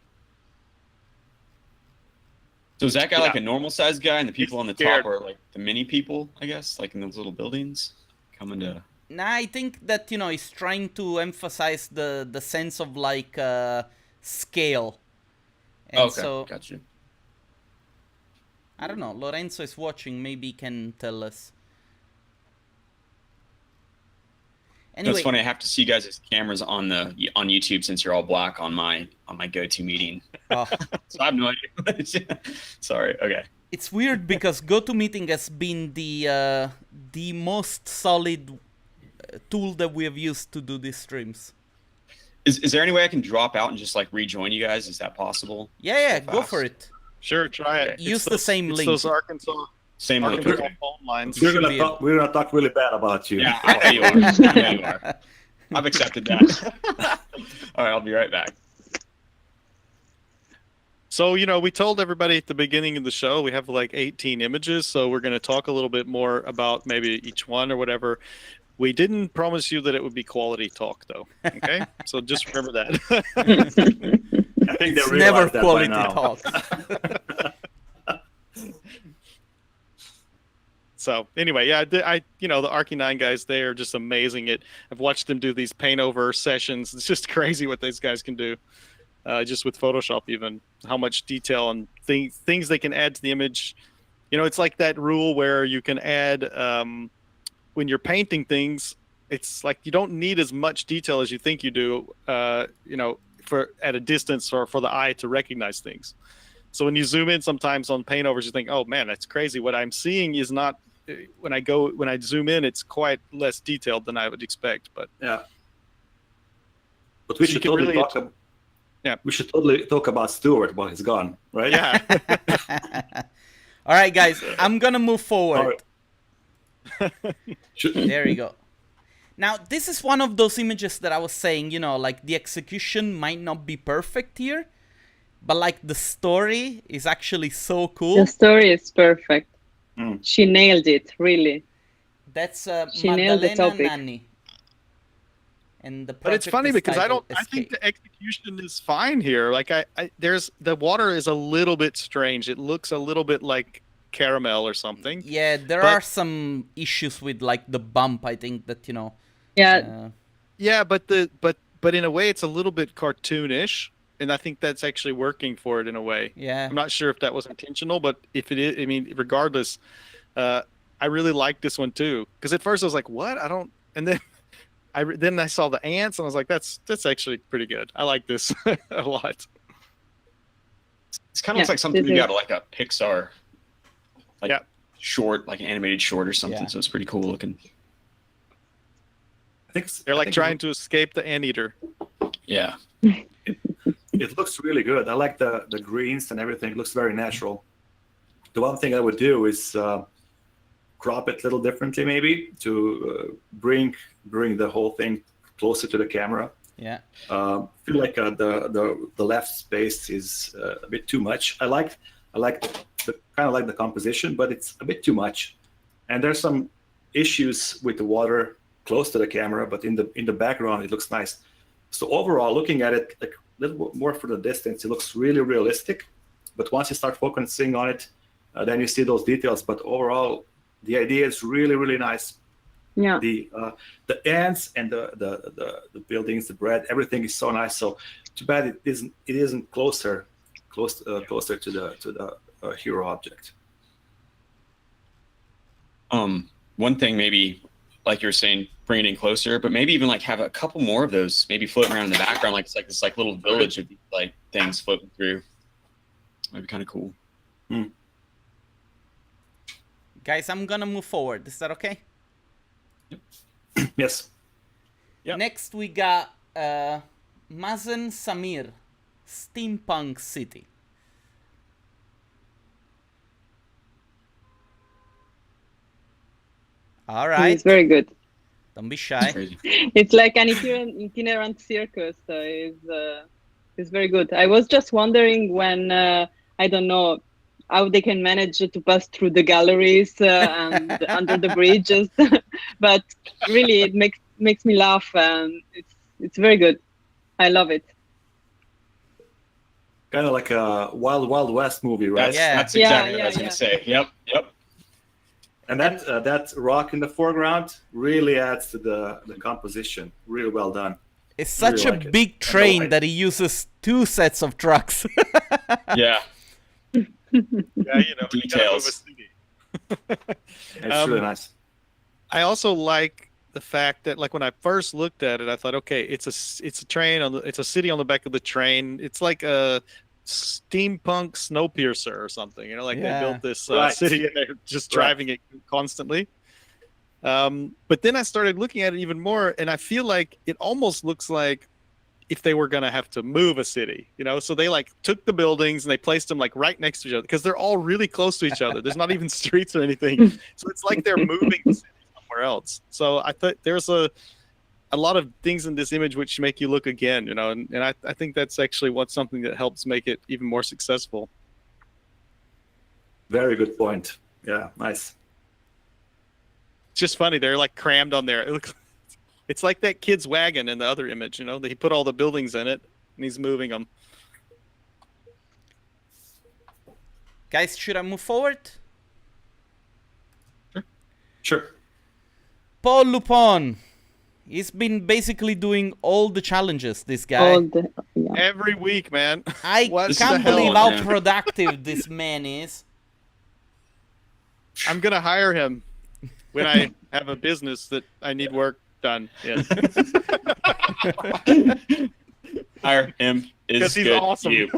So is that guy like a normal sized guy, and the people on the top are like the mini people, I guess, like in those little buildings coming to? Nah, I think that, you know, he's trying to emphasize the sense of like scale. And so, gotcha. I don't know. Lorenzo is watching. Maybe he can tell us. Anyway, it's funny. I have to see you guys' cameras on YouTube since you're all black on my go-to meeting. So I have no idea. Sorry. Okay. It's weird because GoToMeeting has been the most solid tool that we have used to do these streams. Is there any way I can drop out and just like rejoin you guys? Is that possible? Yeah, go for it. Sure, try it. Use the same link. Those Arkansas link. phone lines. We're gonna talk really bad about you. Yeah, I know you are. I've accepted that. All right, I'll be right back. So, we told everybody at the beginning of the show we have like 18 images, so we're going to talk a little bit more about maybe each one or whatever. We didn't promise you that it would be quality talk, though. Okay, so just remember that. I think they It's realize never that quality by now. talk. So anyway, yeah, the Arky 9 guys, they are just amazing. I've watched them do these paint over sessions. It's just crazy what these guys can do. Just with Photoshop, even how much detail and things they can add to the image. It's like that rule where you can add when you're painting things. It's like you don't need as much detail as you think you do. For at a distance or for the eye to recognize things. So when you zoom in, sometimes on paint overs, you think, "Oh man, that's crazy." What I'm seeing is not. When I zoom in, it's quite less detailed than I would expect. But Yeah. But we So you should can totally really- talk. Yeah. We should totally talk about Stuart while he's gone, right? yeah, All right, guys, I'm gonna move forward. All Should, There you go. Now, this is one of those images that I was saying, like the execution might not be perfect here, but like the story is actually so cool. The story is perfect. Mm. She nailed it, really. That's She nailed the Maddalena topic. Nani. And the but it's project funny is because I titled think Escape. the execution is fine here. Like there's the water is a little bit strange. It looks a little bit like caramel or something. Yeah, there but- are some issues with like the bump. I think that Yeah, Yeah, but in a way, it's a little bit cartoonish, and I think that's actually working for it in a way. yeah. I'm not sure if that was intentional, but if it is, I mean, regardless, I really like this one too. Because at first I was like, "What? I don't," and then I saw the ants, and I was like, "That's actually pretty good. I like this a lot." It's kind of looks Yeah, like something this you got is- like a Pixar, like Yeah. short, like an animated short or something. Yeah. So it's pretty cool looking. I think it's- They're I like think trying to escape the anteater. Yeah. It looks really good. I like the greens and everything. It looks very natural. The one thing I would do is crop it a little differently, maybe to bring the whole thing closer to the camera. Yeah. I feel like the left space is a bit too much. I like the composition, but it's a bit too much. And there's some issues with the water close to the camera, but in the background it looks nice. So overall, looking at it like a little bit more from the distance, it looks really realistic. But once you start focusing on it, then you see those details. But overall, the idea is really, really nice. yeah. The ants and the buildings, the bread, everything is so nice. So too bad it isn't closer to the hero object. One thing maybe, like you were saying, bring it in closer, but maybe even like have a couple more of those maybe floating around in the background, like it's like this like little village of like things floating through. That'd be kind of cool. Guys, I'm gonna move forward. Is that okay? Yes. Yep. Next, we got Mazen Sameer, Steampunk City. All right. It's very good. Don't be shy. Crazy. It's like an itinerant circus. It's very good. I was just wondering when I don't know how they can manage to pass through the galleries and under the bridges, but really it makes me laugh, and it's very good. I love it. Kind of like a Wild West movie, right? That's Yeah. exactly Yeah, what I was yeah, gonna say. Yep. And that rock in the foreground really adds to the composition. Really well done. It's such really a like it. big And train the that he uses 2 sets of trucks. Yeah. Yeah, you know, we gotta move a Details. city. It's really nice. I also like the fact that, like, when I first looked at it, I thought, okay, it's a train it's a city on the back of the train. It's like a steampunk Snowpiercer or something. You know, like Yeah. they built this Right. city and they're just Right. driving it constantly. But then I started looking at it even more, and I feel like it almost looks like if they were gonna have to move a city, you know. So they like took the buildings and they placed them like right next to each other because they're all really close to each other. There's not even streets or anything, so it's like they're moving the city somewhere else. So I thought there's a lot of things in this image which make you look again, you know, and I think that's actually something that helps make it even more successful. Very good point. Yeah, nice. It's just funny, they're like crammed on there. It's like that kid's wagon in the other image, you know, he put all the buildings in it and he's moving them. Guys, should I move forward? Sure. Pol Lupon. He's been basically doing all the challenges, this guy. Every week, man. I can't believe how productive this man is. I'm going to hire him when I have a business that I need work done in. Hire him. Because he's awesome. You.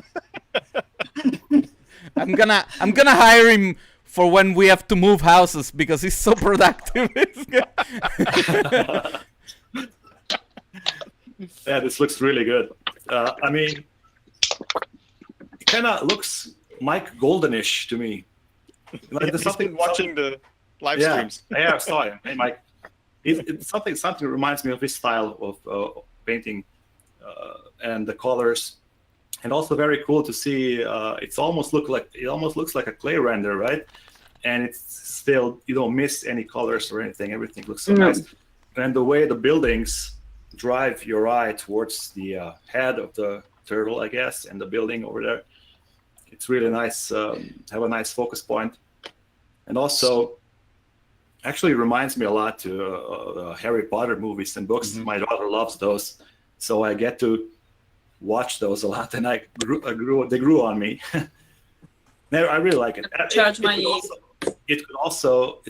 I'm gonna hire him for when we have to move houses because he's so productive. Yeah, this looks really good. I mean, it kind of looks Mike Goldenish to me. Like there's something watching the live streams. Yeah, I saw him. Hey, Mike. It's something reminds me of his style of painting and the colors, and also very cool to see. It almost looks like a clay render, right? And it's still, you don't miss any colors or anything. Everything looks so nice, and the way the buildings drive your eye towards the head of the turtle, I guess, and the building over there. It's really nice. Have a nice focus point, and also. Actually reminds me a lot to the Harry Potter movies and books. Mm-hmm. My daughter loves those, so I get to watch those a lot, and they grew on me. I really like it. It could also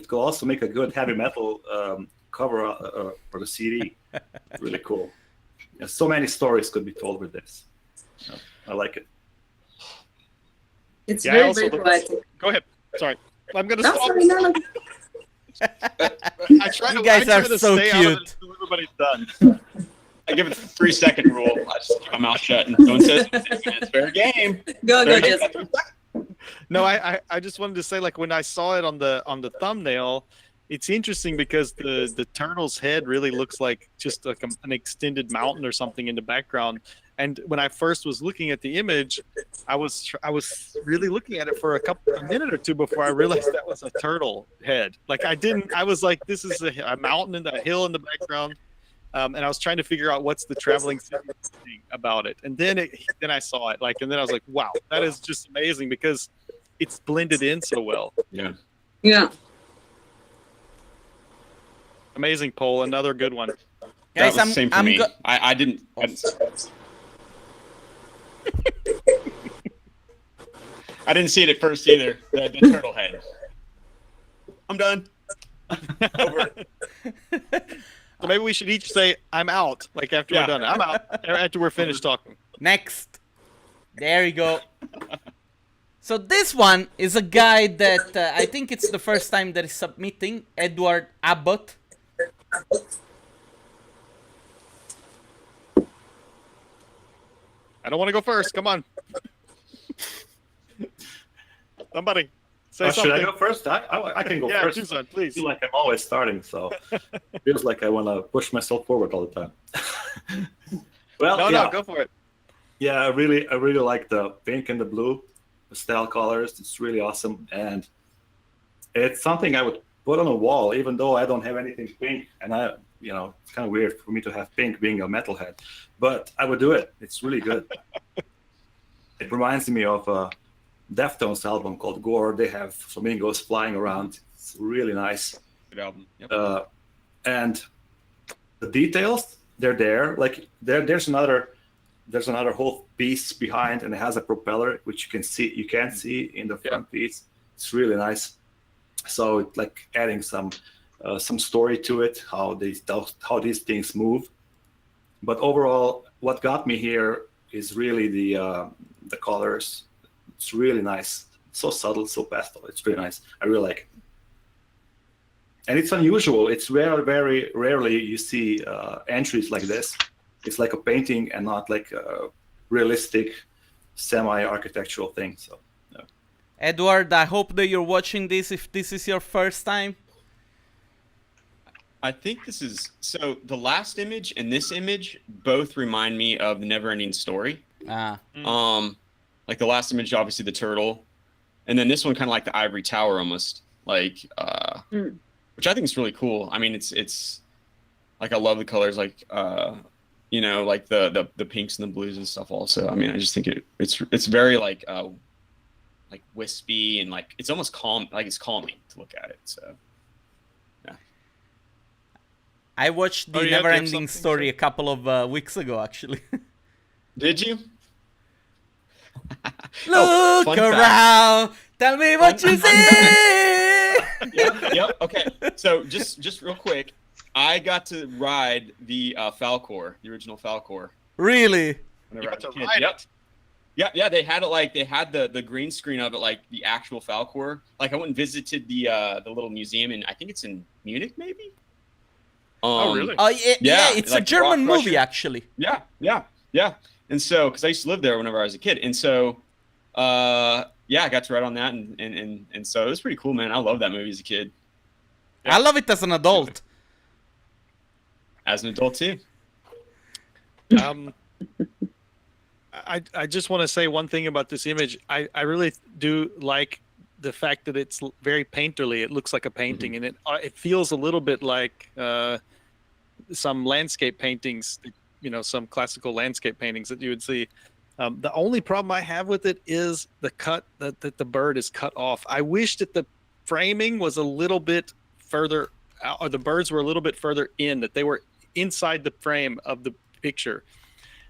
make a good heavy metal cover for the CD. Really cool. Yeah, so many stories could be told with this. I like it. It's very poetic. Go ahead. Sorry, I'm gonna stop. You guys are so cute. Everybody's done. I give it the 3-second rule. I just keep my mouth shut and don't say it's fair game. Go, just. No, I just wanted to say, like, when I saw it on the thumbnail, it's interesting because the turtle's head really looks like just like an extended mountain or something in the background. And when I first was looking at the image, I was really looking at it for a minute or two before I realized that was a turtle head. Like I was like, this is a mountain and a hill in the background. And I was trying to figure out what's the traveling thing about it. And then I saw it, and then I was like, wow, that is just amazing because it's blended in so well. Yeah. Yeah. Amazing, Pol. Another good one. Guys, that was the same for me. I didn't. I didn't see it at first either. The turtle head. I'm done. Over. So maybe we should each say, "I'm out." Like after we're done, I'm out. After we're finished talking. Next. There you go. So this one is a guy that I think it's the first time that he's submitting. Edward Abbott. I don't want to go first. Come on. Somebody say something. Should I go first? I can go first. Yeah, please. I feel like I'm always starting, so it feels like I want to push myself forward all the time. Well, no, go for it. Yeah, I really like the pink and the blue pastel colors. It's really awesome, and it's something I would put on a wall, even though I don't have anything pink, and it's kind of weird for me to have pink being a metalhead, but I would do it. It's really good. It reminds me of a Deftones album called Gore. They have flamingos flying around. It's really nice. Good album. Yep. And the details, they're there. Like there's another whole piece behind, and it has a propeller which you can't see in the front piece. It's really nice. So it's like adding some story to it, how these things move. But overall, what got me here is really the colors. It's really nice. It's so subtle, so pastel. It's really nice. I really like it. And it's unusual. It's very rarely you see entries like this. It's like a painting and not like a realistic semi-architectural thing. So, yeah. Edward, I hope that you're watching this if this is your first time. I think this is so. The last image and this image both remind me of the Neverending Story. Like the last image, obviously the turtle, and then this one kind of like the ivory tower almost, like which I think is really cool. I mean, it's like I love the colors, like you know, like the pinks and the blues and stuff. Also, I mean, I just think it's very like wispy and like it's almost calm, like it's calming to look at it. So. I watched the Neverending Story a couple of weeks ago, actually. Did you? Look around, tell me what you see. Yep. Okay. So just real quick, I got to ride the Falcor, the original Falcor. Really? You got to ride it? Yeah. They had it like they had the green screen of it, like the actual Falcor. Like I went and visited the little museum, and I think it's in Munich, maybe. Oh really? Oh yeah, it's like a German movie actually. Yeah. And so, because I used to live there whenever I was a kid, and so, I got to ride on that, and so it was pretty cool, man. I love that movie as a kid. Yeah. I love it as an adult. As an adult too. I just want to say one thing about this image. I really do like the fact that it's very painterly. It looks like a painting, and it feels a little bit like some landscape paintings, you know, some classical landscape paintings that you would see. The only problem I have with it is the cut that the bird is cut off. I wish that the framing was a little bit further, or the birds were a little bit further in, that they were inside the frame of the picture,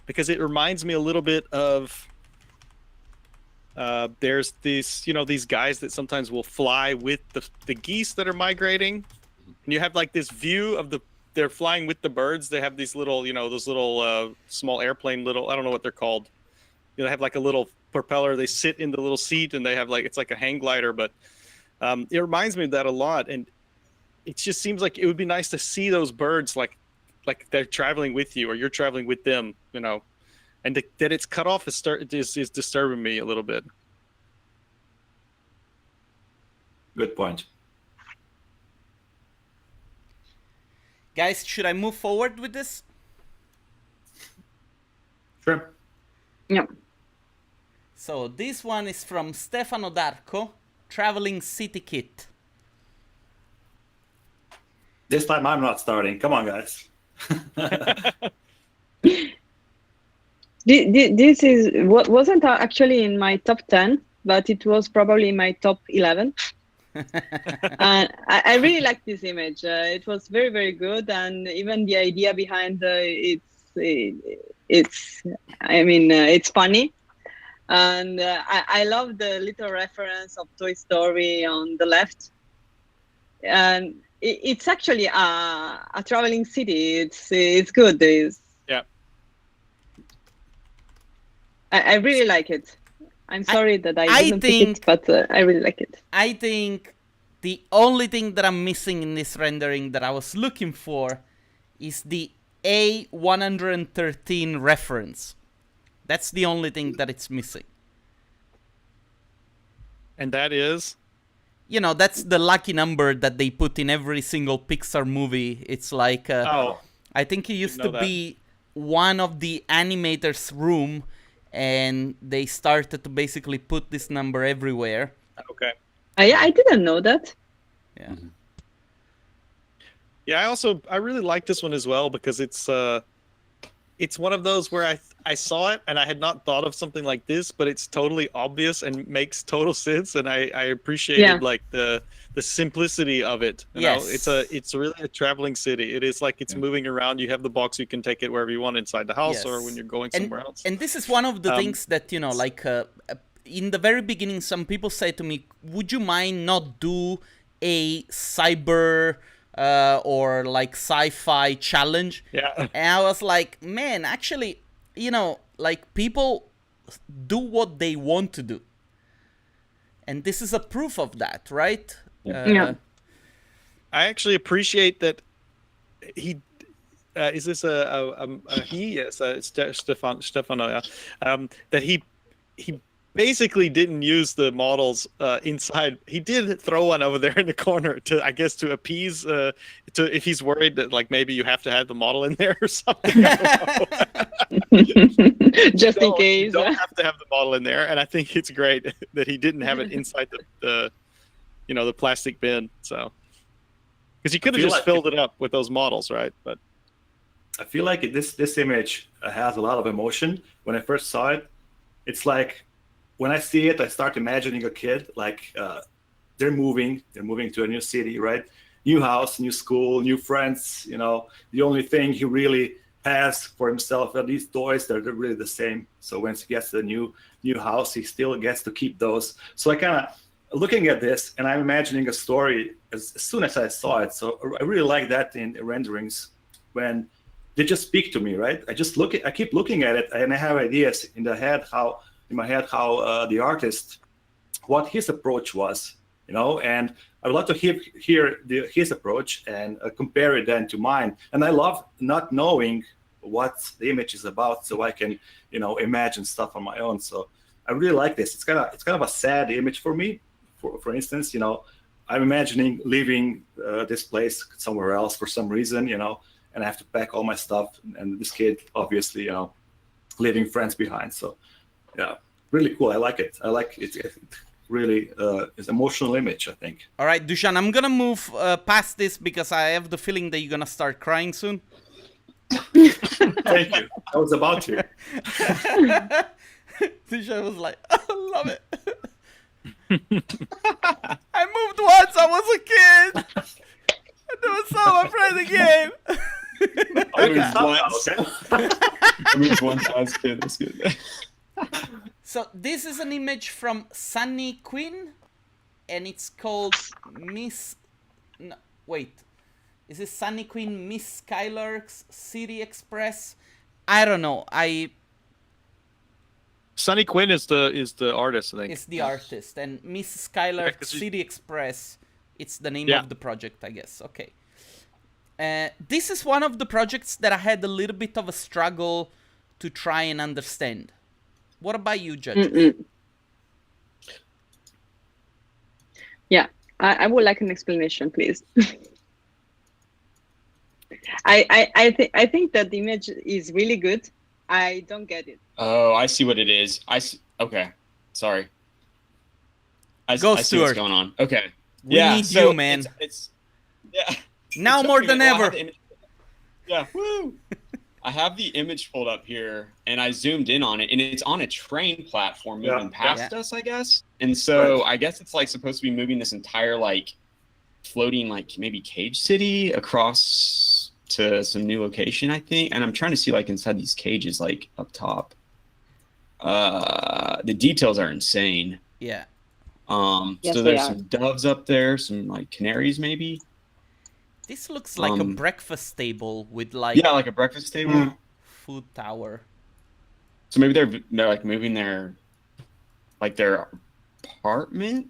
because it reminds me a little bit of there's these, you know, these guys that sometimes will fly with the geese that are migrating, and you have like this view of they're flying with the birds. They have these little, you know, those little small airplane, I don't know what they're called. You know, they have like a little propeller. They sit in the little seat, and they have like, it's like a hang glider, but it reminds me of that a lot. And it just seems like it would be nice to see those birds like they're traveling with you, or you're traveling with them, you know. And that it's cut off is disturbing me a little bit. Good point. Guys, should I move forward with this? Sure. Yeah. So this one is from Stefano Darko, Traveling City Kit. This time I'm not starting. Come on, guys. This wasn't actually in my top 10, but it was probably in my top 11. And I really like this image. It was very, very good, and even the idea behind it's funny, and I love the little reference of Toy Story on the left, and it's actually a traveling city. It's good. Yeah. I really like it. I'm sorry that I didn't pick it, but I really like it. I think the only thing that I'm missing in this rendering that I was looking for is the A113 reference. That's the only thing that it's missing. And that is? You know, that's the lucky number that they put in every single Pixar movie. It's like, I think it used to be one of the animators' room, and they started to basically put this number everywhere. Okay. Yeah, I didn't know that. Yeah. Yeah, I really like this one as well, because it's one of those where I saw it and I had not thought of something like this, but it's totally obvious and makes total sense, and I appreciated like the simplicity of it. You know, it's really a traveling city. It is like it's moving around. You have the box, you can take it wherever you want inside the house or when you're going somewhere else. And this is one of the things that, you know, like in the very beginning, some people say to me, would you mind not do a cyber or like sci-fi challenge? Yeah. And I was like, man, actually, you know, like people do what they want to do. And this is a proof of that, right? Yeah. I actually appreciate that he is this a he? Yes, Stefano. Yeah. That he basically didn't use the models inside. He did throw one over there in the corner to, I guess, to appease. if he's worried that like maybe you have to have the model in there or something. Just in case. You don't have to have the model in there, and I think it's great that he didn't have it inside the plastic bin. So, because he could have just filled it up with those models, right? But I feel like this image has a lot of emotion. When I first saw it, it's like when I see it, I start imagining a kid like they're moving to a new city, right? New house, new school, new friends. The only thing he really has for himself are these toys that are really the same. So when he gets the new house, he still gets to keep those. So I kind of looking at this, and I'm imagining a story as soon as I saw it. So I really like that in renderings when they just speak to me, right? I keep looking at it, and I have ideas in my head how the artist, what his approach was, and I would love to hear his approach and compare it then to mine. And I love not knowing what the image is about, so I can, imagine stuff on my own. So I really like this. It's kind of a sad image for me. For instance, I'm imagining leaving this place somewhere else for some reason, and I have to pack all my stuff. And this kid, obviously, leaving friends behind. So, yeah, really cool. I like it. It really is an emotional image, I think. All right, Dusan, I'm gonna move past this because I have the feeling that you're gonna start crying soon. Thank you. I was about to. Dusan was like, I love it. I moved once, I was a kid. I never saw my friend again. I moved once I was a kid. That's good. So this is an image from Sunny Quinn, and it's called Is it Sunny Quinn Miss Skylark's City Express? I don't know. Sunny Quinn is the artist, I think. It's the artist, and Miss Skylark's City Express. It's the name of the project, I guess. Okay. This is one of the projects that I had a little bit of a struggle to try and understand. What about you, Judge? Yeah, I would like an explanation, please. I think that the image is really good. I don't get it. Oh, I see what it is. Okay, sorry. I see what's going on. Okay. We need you, man. It's now more than ever. Yeah. Woo. I have the image pulled up here, and I zoomed in on it, and it's on a train platform moving past us, I guess. And so I guess it's like supposed to be moving this entire like floating like maybe cage city across to some new location, I think. And I'm trying to see like inside these cages, like up top. The details are insane. Yeah. Yes, so there's some doves up there, some like canaries maybe. This looks like a breakfast table with like like a breakfast table, food tower. So maybe they're like moving their apartment.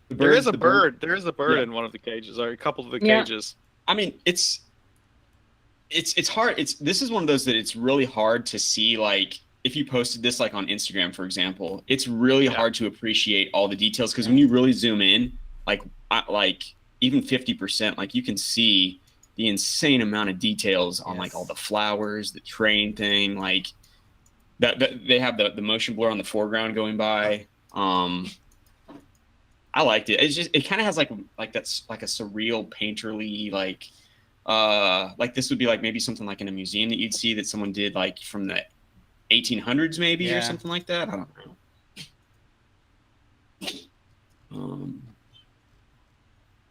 There is a bird. There is a bird in one of the cages, or a couple of the cages. I mean, it's hard. This is one of those that it's really hard to see. Like if you posted this like on Instagram, for example, it's really hard to appreciate all the details because when you really zoom in, like even 50%, like you can see the insane amount of details on like all the flowers, the train thing, like that they have the motion blur on the foreground going by. I liked it. It's just it kind of has like that's like a surreal painterly like this would be like maybe something like in a museum that you'd see that someone did like from the 1800s maybe or something like that. I don't know.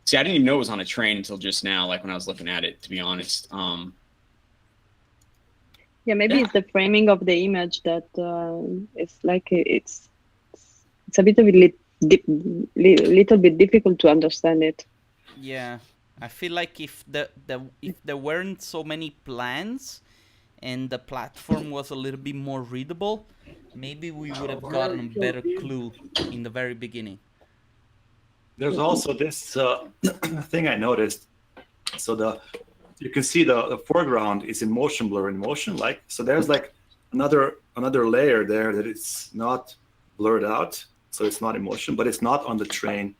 See, I didn't even know it was on a train until just now, like when I was looking at it, to be honest. Maybe it's the framing of the image that it's like it's a bit of a little bit difficult to understand it. Yeah, I feel like if there weren't so many plans and the platform was a little bit more readable, maybe we would have gotten a better clue in the very beginning. There's also this thing I noticed. So you can see the foreground is in motion blur in motion, like so. There's like another layer there that it's not blurred out, so it's not in motion, but it's not on the train.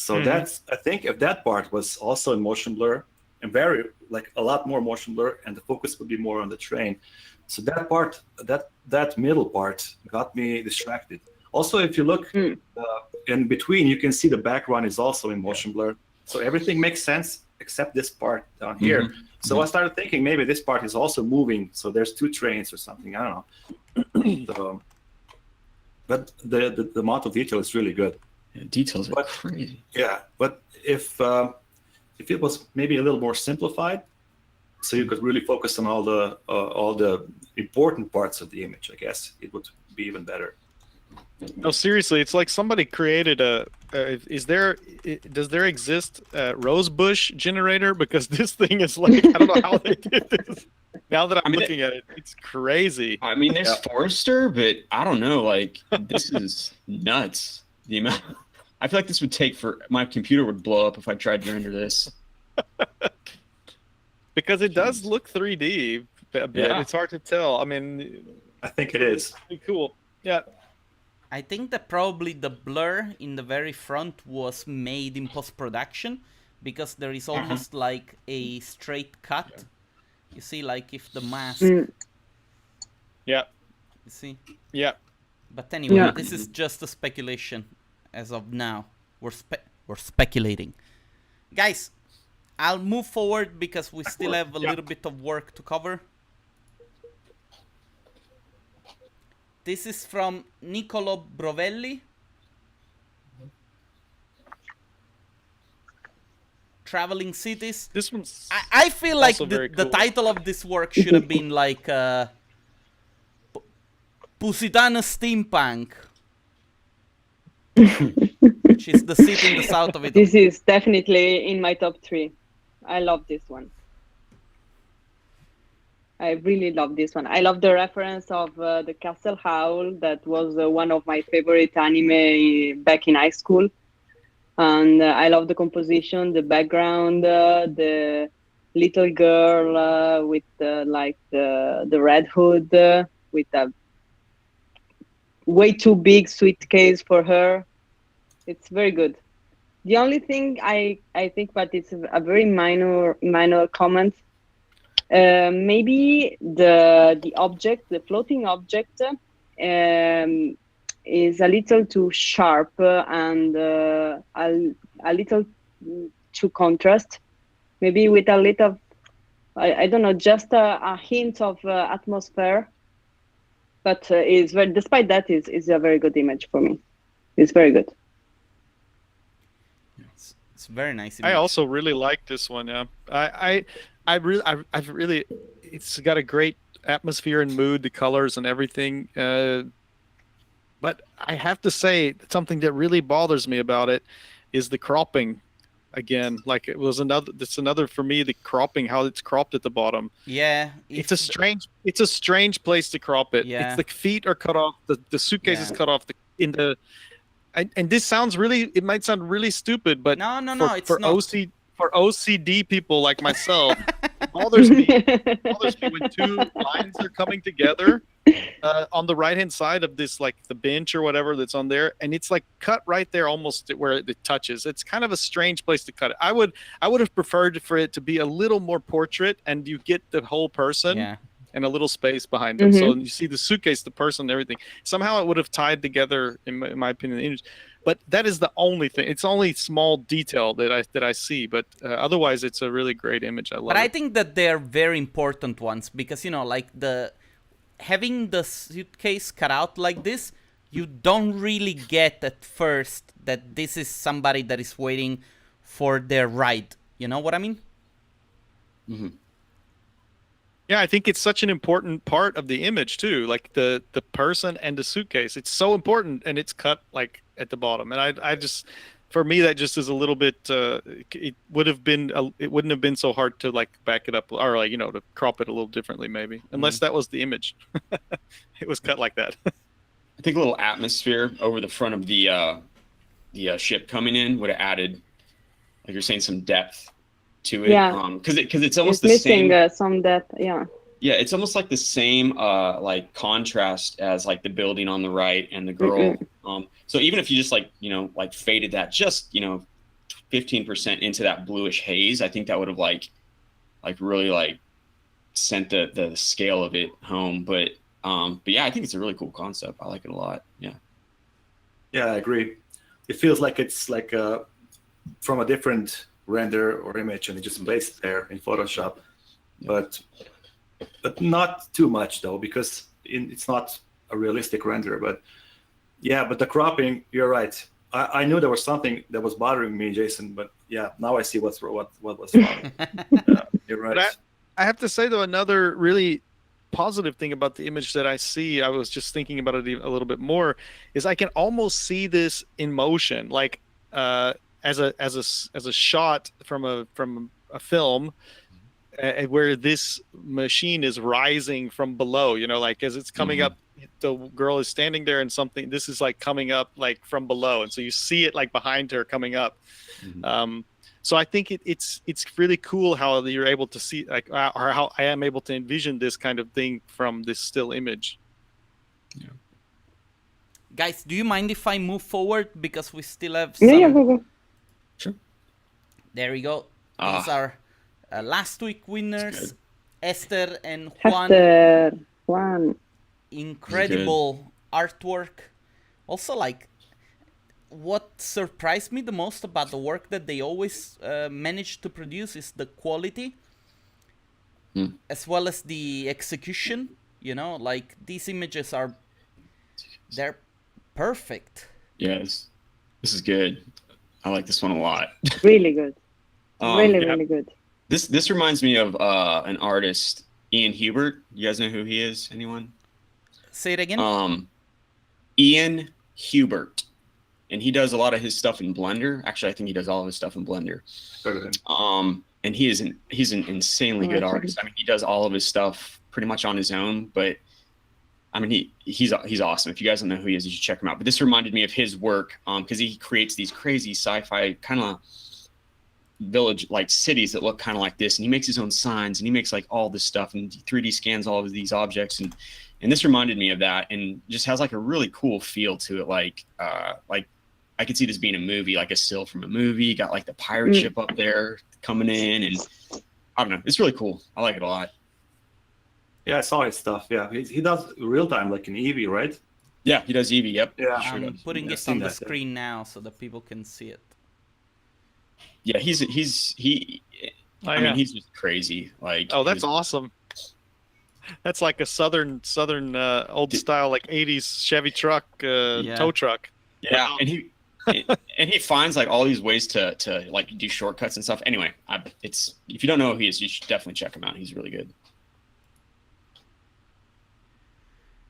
So that's, I think if that part was also in motion blur and very like a lot more motion blur, and the focus would be more on the train. So that part, that middle part got me distracted. Also, if you look in between, you can see the background is also in motion blur. So everything makes sense except this part down here. So I started thinking maybe this part is also moving. So there's two trains or something. I don't know. So, but the amount of detail is really good. Yeah, details are crazy. Yeah, but if it was maybe a little more simplified, so you could really focus on all the important parts of the image, I guess it would be even better. No, seriously, it's like somebody created does there exist a rosebush generator? Because this thing is like, I don't know how they did this. Now that I'm looking at it, it's crazy. I mean, there's Forester, but I don't know. Like, this is nuts. The amount. I feel like this would take my computer would blow up if I tried to render this. Because it does look 3D a bit. Yeah. It's hard to tell. I mean, I think it is. Pretty cool. Yeah. I think that probably the blur in the very front was made in post-production, because there is almost like a straight cut. You see, like if the mask... Yeah. You see? Yeah. But anyway, this is just a speculation as of now. We're speculating. Guys, I'll move forward because we still have a little bit of work to cover. This is from Niccolo Brovelli. Traveling Cities. This one's I feel like the cool. title of this work should have been like Pusitano Steampunk. Which is the city in the south of it. This is definitely in my top 3. I love this one. I really love this one. I love the reference of the Castle Howl. That was one of my favorite anime back in high school. And I love the composition, the background, the little girl with like the red hood with a way too big suitcase for her. It's very good. The only thing I think, but it's a very minor comment. Maybe the object, the floating object, is a little too sharp and a little too contrast. Maybe with a little, I don't know, just a hint of atmosphere. But despite that, is a very good image for me. It's very good. It's very nice image. I also really like this one. Yeah, I've really, it's got a great atmosphere and mood, the colors and everything. But I have to say, something that really bothers me about it is the cropping. Again, like it's another for me, the cropping, how it's cropped at the bottom. Yeah, it's a strange place to crop it. Yeah. It's the feet are cut off, the suitcase is cut off and this sounds really, it might sound really stupid, but no, it's for not. For OCD people like myself, it bothers me when two lines are coming together on the right hand side of this, like the bench or whatever that's on there, and it's like cut right there almost where it touches. It's kind of a strange place to cut it. I would have preferred for it to be a little more portrait, and you get the whole person and a little space behind them. So you see the suitcase, the person, and everything. Somehow it would have tied together, in my opinion, the image. But that is the only thing. It's only small detail that I see. But otherwise, it's a really great image. I love it. But I think that they're very important ones because, like having the suitcase cut out like this, you don't really get at first that this is somebody that is waiting for their ride. You know what I mean? Mm-hmm. Yeah, I think it's such an important part of the image too. Like the person and the suitcase. It's so important, and it's cut like at the bottom. And I just, for me, that just is a little bit. It wouldn't have been so hard to like back it up or like to crop it a little differently maybe, unless that was the image. It was cut like that. I think a little atmosphere over the front of the ship coming in would have added, like you're saying, some depth to it. Yeah. Because it's almost it's the missing same. Some depth. Yeah. Yeah, it's almost like the same like contrast as like the building on the right and the girl. So even if you just like faded that just 15% into that bluish haze, I think that would have like really like sent the scale of it home. But yeah, I think it's a really cool concept. I like it a lot. Yeah. Yeah, I agree. It feels like it's like from a different render or image, and it just placed it there in Photoshop. But not too much though, because it's not a realistic render. But yeah, but the cropping, you're right. I knew there was something that was bothering me, Jason. But yeah, now I see what was wrong. You're right. But I have to say though, another really positive thing about the image that I see, I was just thinking about it a little bit more, is I can almost see this in motion, like as a shot from a film, where this machine is rising from below, you know, like as it's coming up, the girl is standing there and something, this is like coming up like from below, and so you see it like behind her coming up. So I think it's really cool how you're able to see, like, or how I am able to envision this kind of thing from this still image. Yeah. Guys, do you mind if I move forward, because we still have some... Yeah, go. Sure. There we go. These are last week winners, Esther and Juan. Hector, Juan. Incredible artwork. Also, like, what surprised me the most about the work that they always manage to produce is the quality, as well as the execution. You know, like, these images they're perfect. Yes, this is good. I like this one a lot. Really good. Really good. This reminds me of an artist, Ian Hubert. You guys know who he is? Anyone? Say it again. Ian Hubert. And he does a lot of his stuff in Blender. Actually, I think he does all of his stuff in Blender. And he's an insanely good artist. I mean, he does all of his stuff pretty much on his own. But I mean, he's awesome. If you guys don't know who he is, you should check him out. But this reminded me of his work because he creates these crazy sci-fi kind of village, like cities that look kind of like this. And he makes his own signs, and he makes like all this stuff, and 3D scans all of these objects. And this reminded me of that, and just has like a really cool feel to it. Like I could see this being a movie, like a still from a movie. Got like the pirate ship up there coming in, and I don't know. It's really cool. I like it a lot. Yeah, I saw his stuff. Yeah, he does real time, like in Eevee, right? Yeah, he does Eevee. Yep. Yeah, I'm putting it on the screen now so that people can see it. Yeah, he's just crazy. Like, that's awesome. That's like a southern old style, like 80s Chevy truck, tow truck. Yeah, wow. and he finds like all these ways to like do shortcuts and stuff. Anyway, if you don't know who he is, you should definitely check him out. He's really good.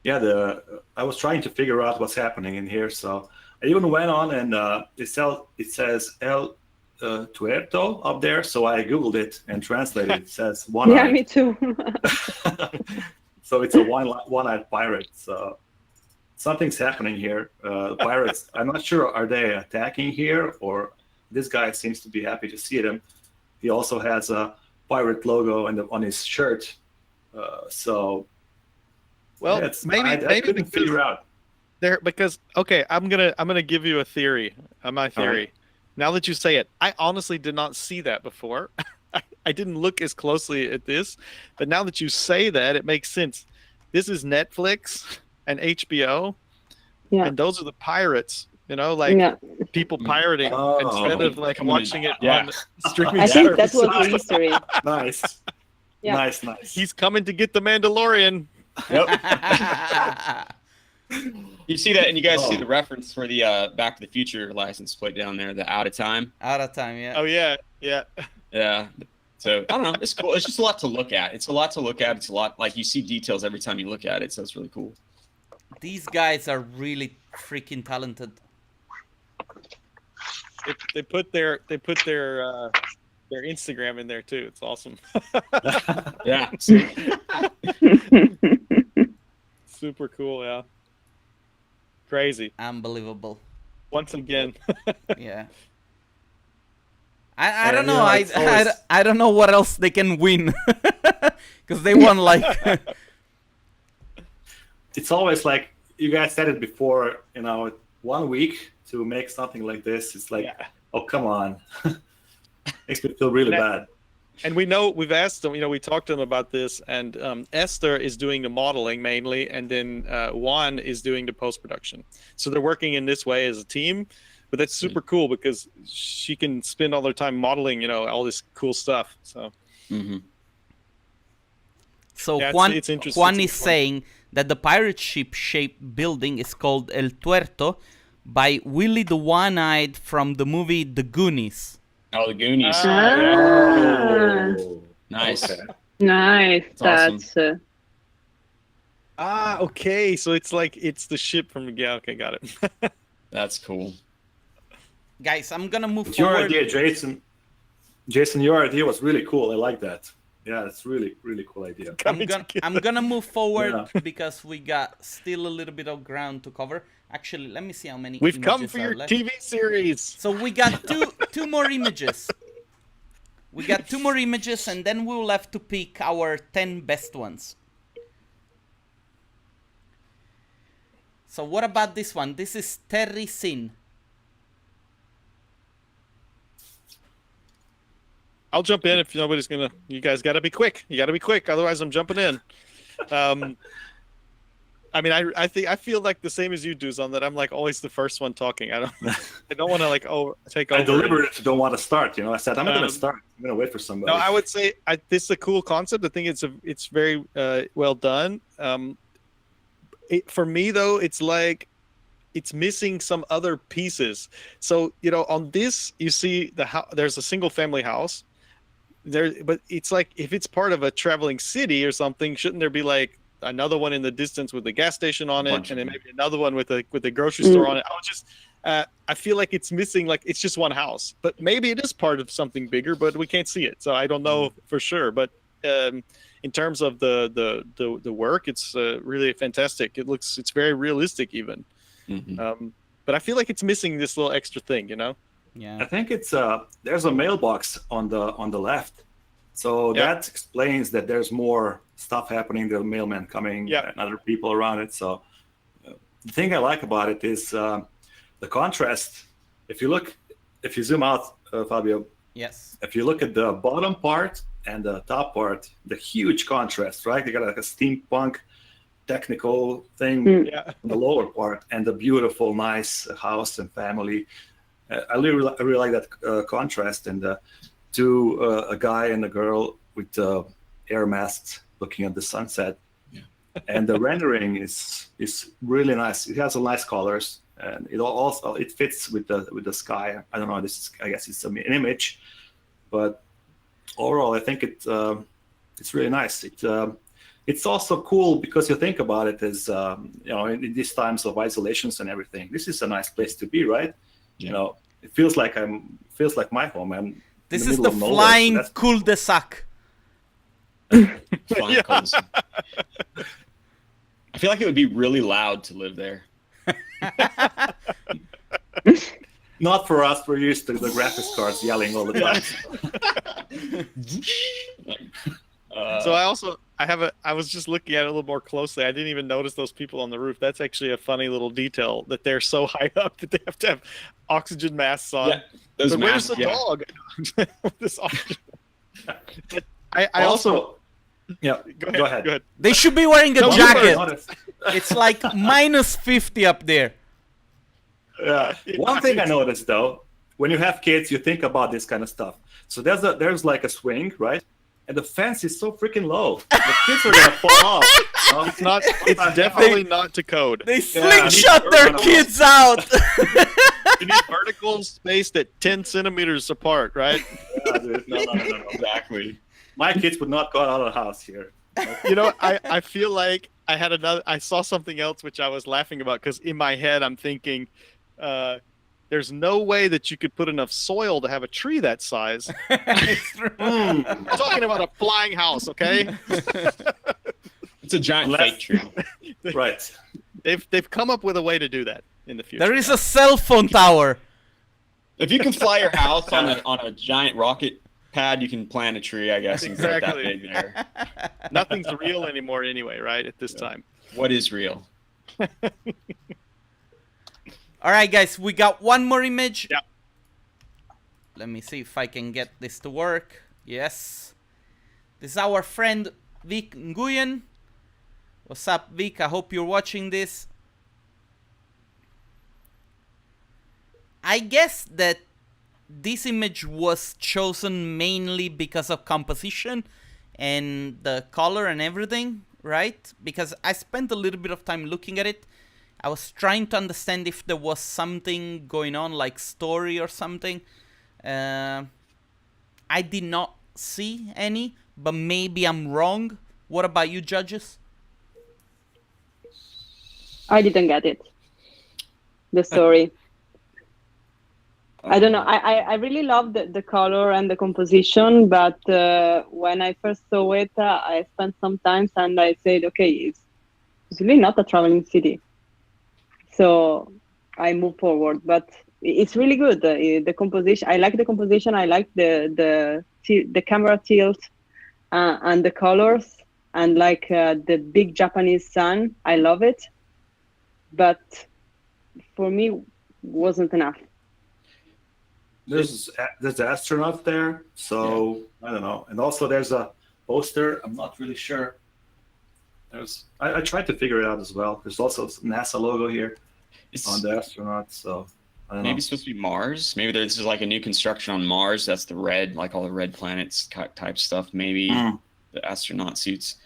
Yeah, I was trying to figure out what's happening in here, so I even went on and it says El Tuerto up there, so I googled it and translated it. It says one-eyed. Yeah, me too. So it's a one-eyed pirate. So something's happening here. Pirates, I'm not sure, are they attacking here, or this guy seems to be happy to see them. He also has a pirate logo on his shirt. So well, yeah, maybe I couldn't figure out there, because okay, I'm gonna give you a theory. My theory. Right. Now that you say it, I honestly did not see that before. I didn't look as closely at this, but now that you say that, it makes sense. This is Netflix and HBO, and those are the pirates. You know, like people pirating instead of like watching it on streaming. I think that was the history. Nice. Yeah. Nice. He's coming to get the Mandalorian. Yep. You see that, and you guys see the reference for the Back to the Future license plate down there, the Out of Time. Out of Time, yeah. Oh yeah. Yeah. So I don't know. It's cool. It's just a lot to look at. It's a lot, like, you see details every time you look at it. So it's really cool. These guys are really freaking talented. They put their Instagram in there too. It's awesome. Yeah. Super cool. Yeah. Crazy. Unbelievable. Once again. Yeah. I don't know. I don't know what else they can win, because they won like. It's always like you guys said it before. 1 week to make something like this. It's like Oh, come on. Makes me feel really bad. And we've asked them, we talked to them about this, and Esther is doing the modeling mainly, and then Juan is doing the post-production. So they're working in this way as a team, but that's super cool because she can spend all their time modeling, all this cool stuff. So, so yeah, Juan, it's interesting. Juan is saying that the pirate ship-shaped building is called El Tuerto by Willie the One-Eyed from the movie The Goonies. Oh, the Goonies. Oh, Nice. okay. Nice. That's awesome. That's okay. So it's like it's the ship from okay, got it. That's cool. Guys, I'm gonna move Your forward. idea, Jason. Jason, your idea was really cool. I like that. Yeah, it's really, really cool idea. I'm gonna move forward because we got still a little bit of ground to cover. Actually, let me see how many. We've come images for are your left. TV series. So we got two more images. We got 2 more images, and then we'll have to pick our 10 best ones. So what about this one? This is Terry Sin. I'll jump in if nobody's gonna. You guys got to be quick. You got to be quick, otherwise I'm jumping in. I mean, I feel like the same as you do, on that I'm like always the first one talking. I don't want to like take over. I deliberately don't want to start. I said I'm not going to start. I'm going to wait for somebody. No, I would say this is a cool concept. I think it's very well done. For me though, it's like it's missing some other pieces. So on this you see there's a single family house there, but it's like if it's part of a traveling city or something, shouldn't there be like another one in the distance with the gas station on it, and then maybe another one with the grocery store on it? I feel like it's missing, like it's just one house, but maybe it is part of something bigger, but we can't see it, so I don't know for sure. But in terms of the work, it's really fantastic. It's very realistic even. But I feel like it's missing this little extra thing, Yeah. I think it's there's a mailbox on the left, so that explains that there's more stuff happening. The mailman coming, and other people around it. So the thing I like about it is the contrast. If you zoom out, Fabio. Yes. If you look at the bottom part and the top part, the huge contrast, right? You got like a steampunk technical thing on the lower part, and the beautiful, nice house and family. I really like that contrast, and a guy and a girl with air masks looking at the sunset, and the rendering is really nice. It has a nice colors, and it fits with the sky. I don't know. I guess it's an image, but overall, I think it's really nice. It's also cool because you think about it as in these times of isolations and everything. This is a nice place to be, right? It feels like my home. This is the flying cul-de-sac. Flying cul-de-sac. I feel like it would be really loud to live there. Not for us. We're used to the graphics cards yelling all the time. So I was just looking at it a little more closely. I didn't even notice those people on the roof. That's actually a funny little detail that they're so high up that they have to have oxygen masks on. Yeah, those but masks, where's the dog? This oxygen. I also go ahead. They should be wearing a jacket. It's like minus 50 up there. Yeah. One thing I noticed though, when you have kids, you think about this kind of stuff. So there's like a swing, right? And the fence is so freaking low. The kids are gonna fall off. It's definitely not to code. They slingshot their kids out. You need vertical spaced at 10 centimeters apart, right? Yeah, dude. No. Exactly. My kids would not go out of the house here. I feel like I saw something else which I was laughing about because in my head I'm thinking, there's no way that you could put enough soil to have a tree that size. We're talking about a flying house, okay? It's a giant fake tree. Right. They've come up with a way to do that in the future. There is a cell phone tower. If you can fly your house on a giant rocket pad, you can plant a tree, I guess. Exactly. That big there. Nothing's real anymore anyway, right? At this time. What is real? All right, guys, we got one more image. Yeah. Let me see if I can get this to work. Yes. This is our friend Vic Nguyen. What's up, Vic? I hope you're watching this. I guess that this image was chosen mainly because of composition and the color and everything, right? Because I spent a little bit of time looking at it. I was trying to understand if there was something going on, like story or something. I did not see any, but maybe I'm wrong. What about you, judges? I didn't get it. The story. I don't know. I really love the color and the composition, but when I first saw it, I spent some time and I said, okay, it's really not a traveling city. So I moved forward, but it's really good. The composition. I like the composition. I like the camera tilt and the colors and like the big Japanese sun. I love it, but for me, wasn't enough. There's the astronaut there, so I don't know. And also there's a poster. I'm not really sure. I tried to figure it out as well. There's also NASA logo here on the astronaut. So I don't know. Maybe it's supposed to be Mars. Maybe this is like a new construction on Mars. That's the red, like all the red planets type stuff. Maybe the astronaut suits.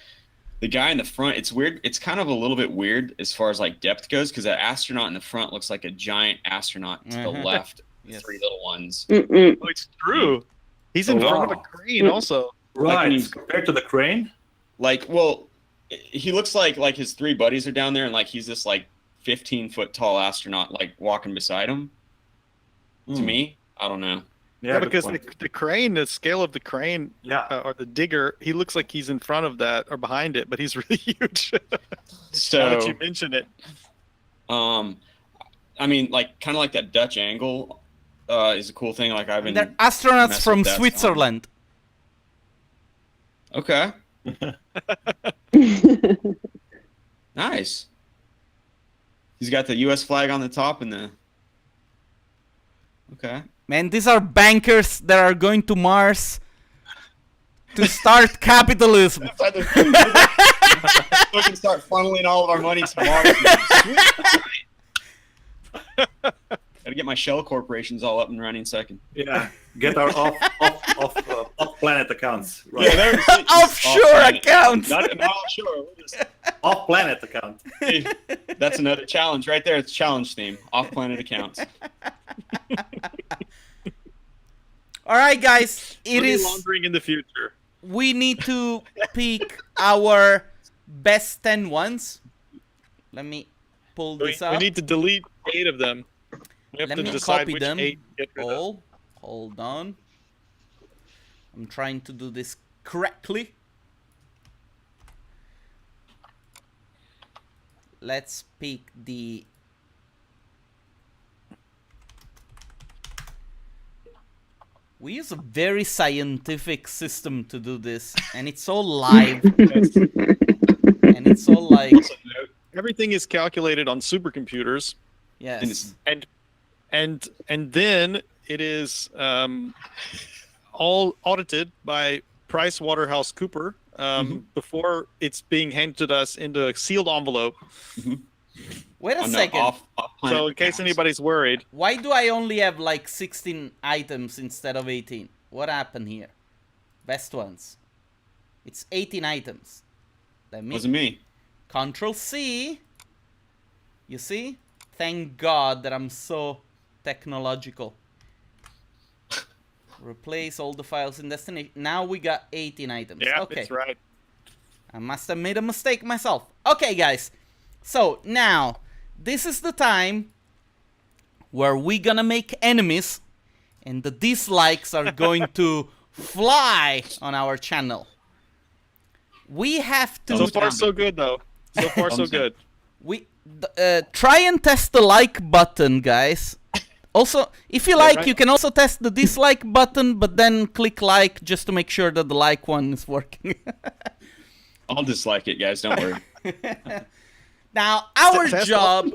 The guy in the front, it's weird. It's kind of a little bit weird as far as like depth goes, because that astronaut in the front looks like a giant astronaut to the left. Yes. 3 little ones. Oh, it's true. He's in front of a crane also. Right. Like compared to the crane? Like, well, he looks like his 3 buddies are down there and like he's this like 15-foot tall astronaut like walking beside him. To me, I don't know. Yeah, because the crane, the scale of the crane or the digger, he looks like he's in front of that or behind it, but he's really huge. So now that you mention it. I mean, like kind of like that Dutch angle. Is a cool thing. Like I've been. They're astronauts from Switzerland. Okay. Nice. He's got the U.S. flag on the top and the. Okay. Man, these are bankers that are going to Mars to start capitalism. We can start funneling all of our money to Mars. Gotta get my shell corporations all up and running second. Yeah, get our off-planet accounts. Right. Yeah, offshore accounts. Not offshore. Off-planet account. Hey, that's another challenge right there. It's challenge theme. Off-planet accounts. All right, guys. It Money is laundering in the future. We need to pick our best 10 ones. Let me pull this up. We need to delete 8 of them. We have Let to me decide copy which them 8 to get rid of. all. Hold on. I'm trying to do this correctly. Let's pick the... We use a very scientific system to do this, and it's all live. And it's all like... Everything is calculated on supercomputers. Yes. And then it is all audited by PricewaterhouseCoopers before it's being handed us into a sealed envelope. Wait a second. So in case anybody's worried. Why do I only have like 16 items instead of 18? What happened here? Best ones. It's 18 items. Wasn't me. Control C. You see? Thank God that I'm so technological. Replace all the files in destination. Now we got 18 items. Yeah, okay. that's right. I must have made a mistake myself. Okay, guys. So now, this is the time where we're gonna make enemies, and the dislikes are going to fly on our channel. We have to... So far, so good, though. So far, so good. We try and test the like button, guys. Also, if you like, you can also test the dislike button, but then click like just to make sure that the like one is working. I'll dislike it, guys. Don't worry. Now, our job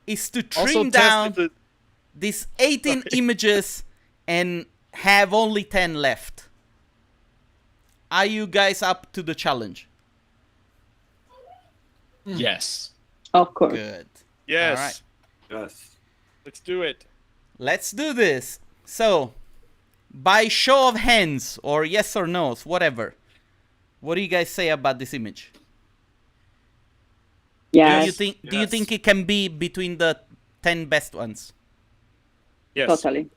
is to trim down these 18 images and have only 10 left. Are you guys up to the challenge? Yes. Of course. Good. Yes. All right. Yes. Let's do it. Let's do this. So, by show of hands, or yes or no's, whatever, what do you guys say about this image? Yes. Do you think it can be between the 10 best ones? Yes. Totally.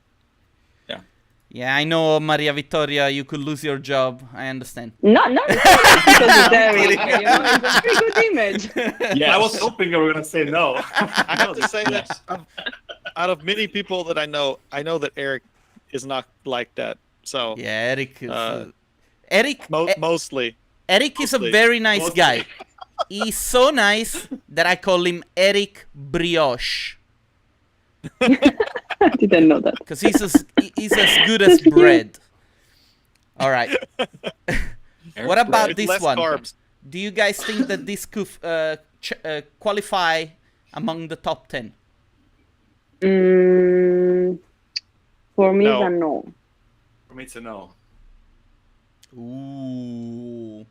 Yeah, I know, Maria Vittoria, you could lose your job. I understand. Not because it's Eric. You know, it's a very good image. Yes. I was hoping you were gonna say no. I have to say that out of many people that I know that Eric is not like that. So Yeah, Eric is... Eric, mostly. Eric is a very nice guy. He's so nice that I call him Eric Brioche. I didn't know that. Because he's as good as bread. All right. What about With this less one? carbs. Do you guys think that this could qualify among the top 10? For me, No. it's a no. For me to know. Ooh.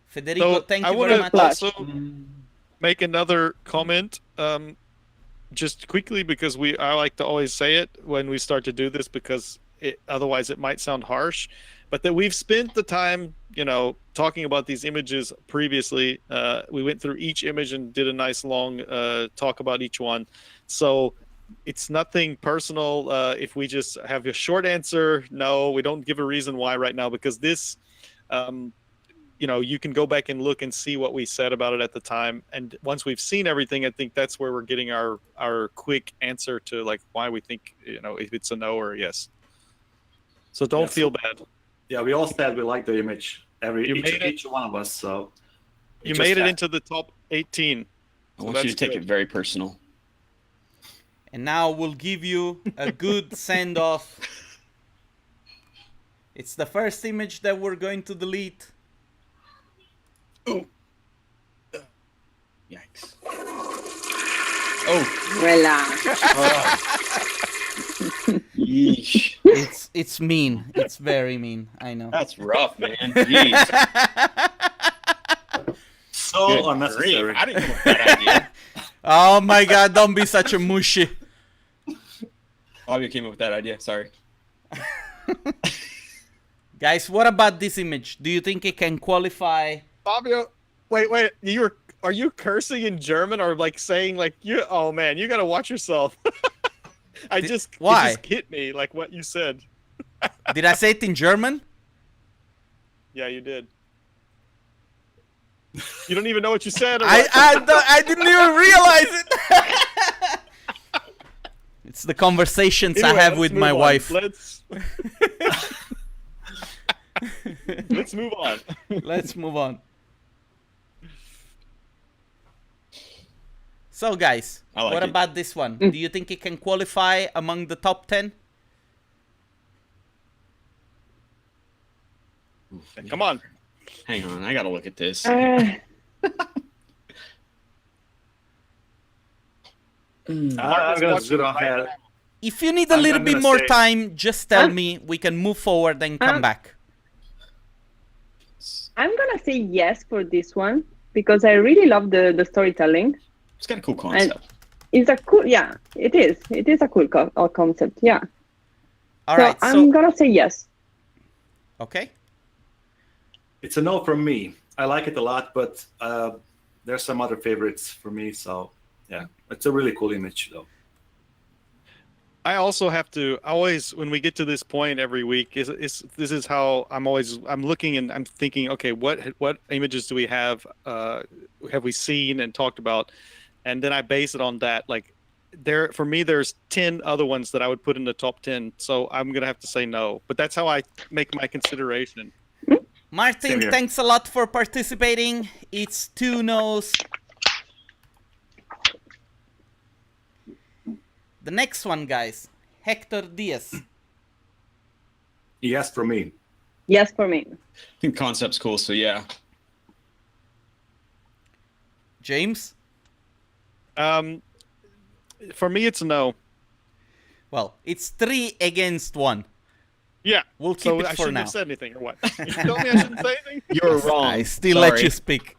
Federico, thank I you want very to much. also make another comment, just quickly, because I like to always say it when we start to do this, because otherwise it might sound harsh, but that we've spent the time, talking about these images previously. We went through each image and did a nice long talk about each one. So it's nothing personal. If we just have a short answer, no, we don't give a reason why right now, because this, you can go back and look and see what we said about it at the time. And once we've seen everything, I think that's where we're getting our quick answer to like why we think, if it's a no or a yes. So don't feel bad. Yeah, we all said we like the image. Each one of us. So you made it into the top 18. I want you to take it very personal. And now we'll give you a good send-off. It's the first image that we're going to delete. Oh. Yikes. Oh. Relax. Yeesh. It's mean. It's very mean. I know. That's rough, man. Jeez. So Good unnecessary. grief. I didn't come up with that idea. Oh my god, don't be such a mushy. Fabio came up with that idea. Sorry. Guys, what about this image? Do you think it can qualify? Fabio, wait, are you cursing in German or like saying like oh man, you gotta watch yourself. Why? It just hit me like what you said. Did I say it in German? Yeah, you did. You don't even know what you said. I didn't even realize it. It's the conversations Anyway, I have with let's my move on. wife. Let's move on. Let's move on. So, guys, what about this one? Do you think it can qualify among the top 10? Come on. Hang on, I gotta look at this. I'm gonna zoom ahead. If you need a little bit more time, just tell me. We can move forward and come back. I'm gonna say yes for this one because I really love the storytelling. It's got a cool concept. And it's a cool, yeah, it is. It is a cool concept, yeah. All right, so I'm gonna say yes. Okay. It's a no from me. I like it a lot, but there's some other favorites for me. So yeah, it's a really cool image though. I also have to always, when we get to this point every week, this is how I'm looking and I'm thinking, okay, what images do we have we seen and talked about, and then I base it on that. Like for me, there's 10 other ones that I would put in the top 10, so I'm gonna have to say no. But that's how I make my consideration. Martin, thanks a lot for participating. It's 2 no's. The next one, guys. Hector Diaz. Yes for me. Yes for me. I think concept's cool, so yeah. James? For me, it's a no. Well, it's 3 against 1. Yeah. We'll keep so it I for shouldn't now. have said anything, or what? You told me I shouldn't say anything? You're wrong. I still Sorry. let you speak.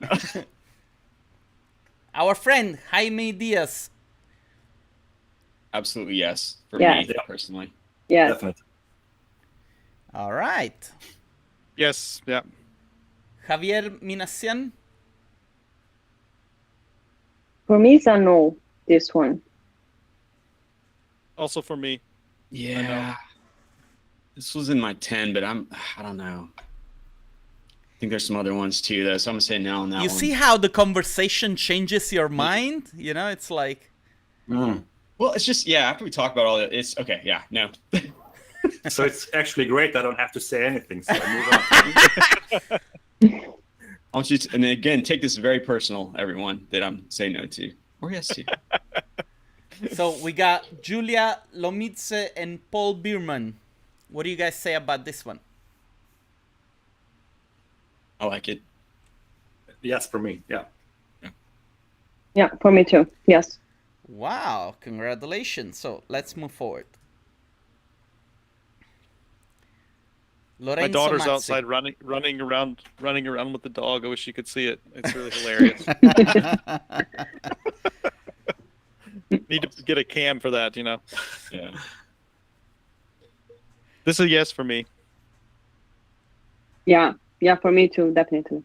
Our friend, Jaime Diaz. Absolutely yes, for Yeah. me personally. Yeah. Definitely. All right. Yes, yeah. Javier Minassian. For me, it's a no, this one. Also for me. Yeah. This was in my 10, but I don't know. I think there's some other ones too, though, so I'm gonna say no on that You one. see how the conversation changes your mind? You know, it's like... Mm. Well, it's just, yeah, after we talk about all that, it's, okay, yeah, no. So it's actually great I don't have to say anything. So I move on. I want you to, and then again, take this very personal, everyone, that I'm saying no to. Or yes to. So we got Julia Lomitze and Paul Bierman. What do you guys say about this one? I like it. Yes, for me. Yeah. Yeah, for me too. Yes. Wow, congratulations. So let's move forward. Lorenzo My daughter's Mazzi. outside running around with the dog. I wish you could see it. It's really hilarious. Need to get a cam for that, you know. Yeah. This is a yes for me. Yeah. Yeah, for me too, definitely.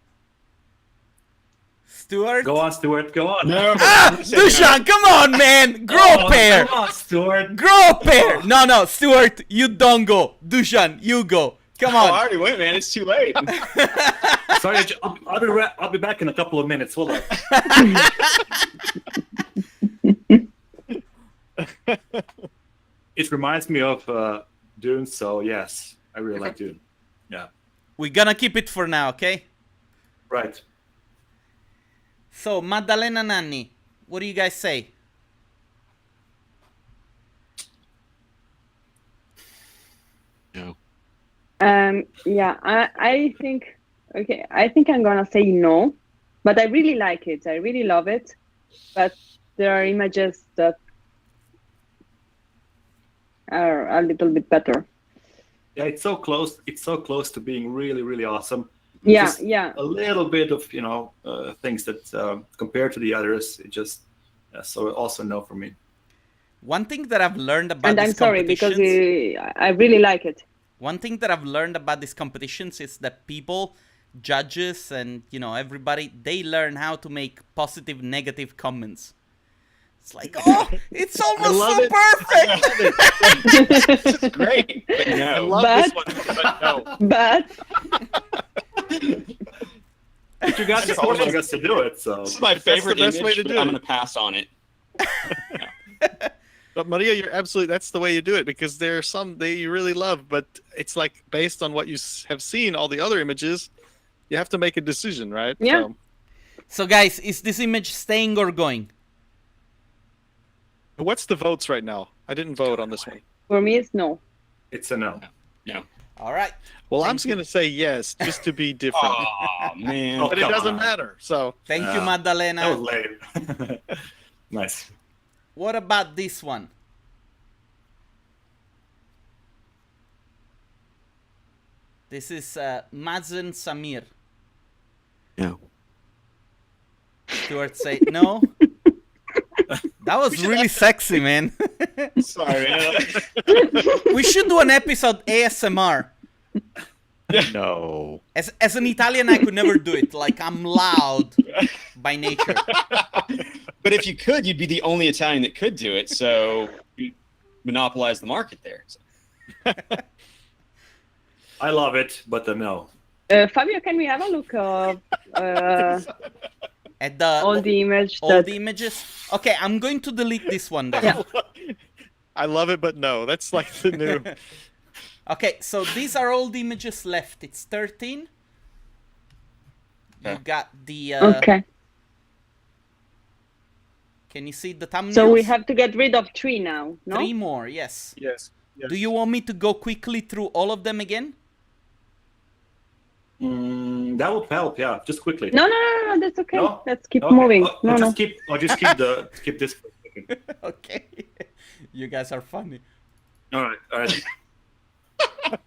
Stuart? Go on, Stuart. Go on. No. Dushan, come on, man! Grow a pair! Come on, Stuart. Grow a pair! No, Stuart, you don't go. Dushan, you go. Come Oh, I on. already went, man. It's too late. Sorry, I'll be back in a couple of minutes. Hold on. It reminds me of Dune, so yes, I really like Dune. Yeah, We're gonna keep it for now, okay? right. So, Maddalena Nanni, what do you guys say? No. Yeah, I think, okay, I think I'm gonna say no, but I really like it. I really love it, but there are images that are a little bit better. Yeah, it's so close. It's so close to being really, really awesome. Yeah, Just yeah. a little bit of things that compared to the others, it just so also no for me. One thing that I've learned about And I'm these sorry because competitions- I really like it. One thing that I've learned about these competitions is that people, judges, and everybody, they learn how to make positive, negative comments. It's like, oh, it's almost love so it. perfect. This is great. But I no. love this one, but no. But But you got the forcing us to do it, so This is my favorite the best image, way to but do I'm it. going to pass on it. But Maria, you're absolutely, that's the way you do it, because there are some that you really love, but it's like based on what you have seen, all the other images, you have to make a decision, right? Yeah. So, guys, is this image staying or going? What's the votes right now? I didn't vote on this one. for me, it's no. it's a no. No. All right. Well, I'm just going to say yes, just to be different. Oh, man. Oh, But it come doesn't on. matter, so. Thank you, That Maddalena. was lame. Nice. What about this one? This is Mazen Sameer. No. Stuart say no. That was really sexy, man. Sorry, man. We should do an episode ASMR. No. As an Italian, I could never do it. Like, I'm loud by nature. But if you could, you'd be the only Italian that could do it, so you monopolize the market there. So. I love it, but no. Fabio, can we have a look of At the all the image all that the images. Okay, I'm going to delete this one then. Yeah. I love it, but no. That's like the new. Okay, so these are all the images left. It's 13. You Okay. got the. okay. Can you see the thumbnails? So we have to get rid of 3 now, no? 3 more. Yes. Yes. Do you want me to go quickly through all of them again? That would help. Yeah, just quickly. No, that's okay. No? Let's keep Okay. moving. Oh, No, just keep this for a second. Okay. You guys are funny. All right.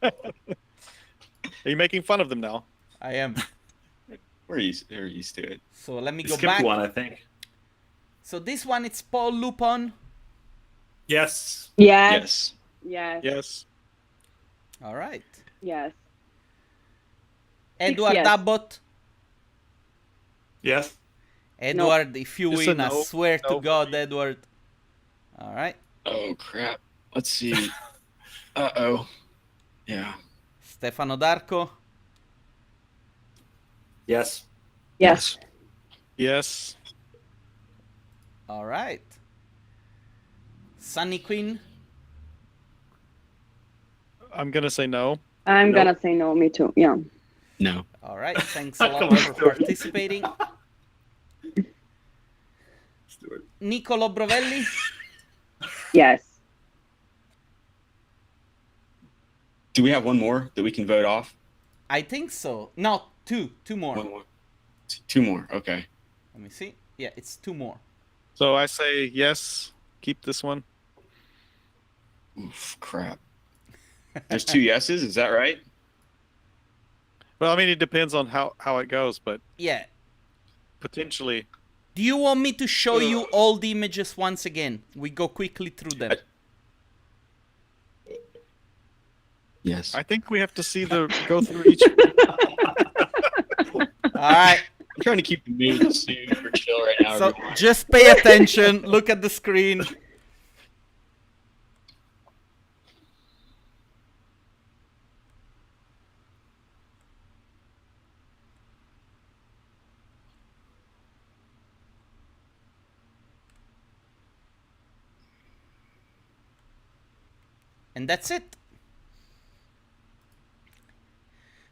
Are you making fun of them now? I am. We're used to it. So let me You go skipped back. one, I think. So this one, it's Pol Lupon. Yes. Yes. Yes. Yes. Yes. All right. Yes. Edward yes. Abbott. Yes. Edward, if you Just a win, I no. swear No to for God, me. Edward. All right. Oh crap. Let's see. Uh-oh. Yeah. Stefano Darko. Yes. Yes. Yes. All right. Sunny Queen. I'm gonna say no. I'm Nope. gonna say no. Me too. Yeah. No. All right. Thanks a lot Come on, for Stuart. participating. Stuart. Nicolo Brovelli. Yes. Do we have one more that we can vote off? I think so. No, two. Two more. One more. Two more. Okay. Let me see. Yeah, it's two more. So I say yes. Keep this one. Oof, crap. There's 2 yeses. Is that right? Well, I mean, it depends on how it goes, but Yeah. potentially. Do you want me to show you all the images once again? We go quickly through them. Yes. I think we have to see go through each. All right. I'm trying to keep the mood super chill right now. So everyone. just pay attention. Look at the screen. And that's it.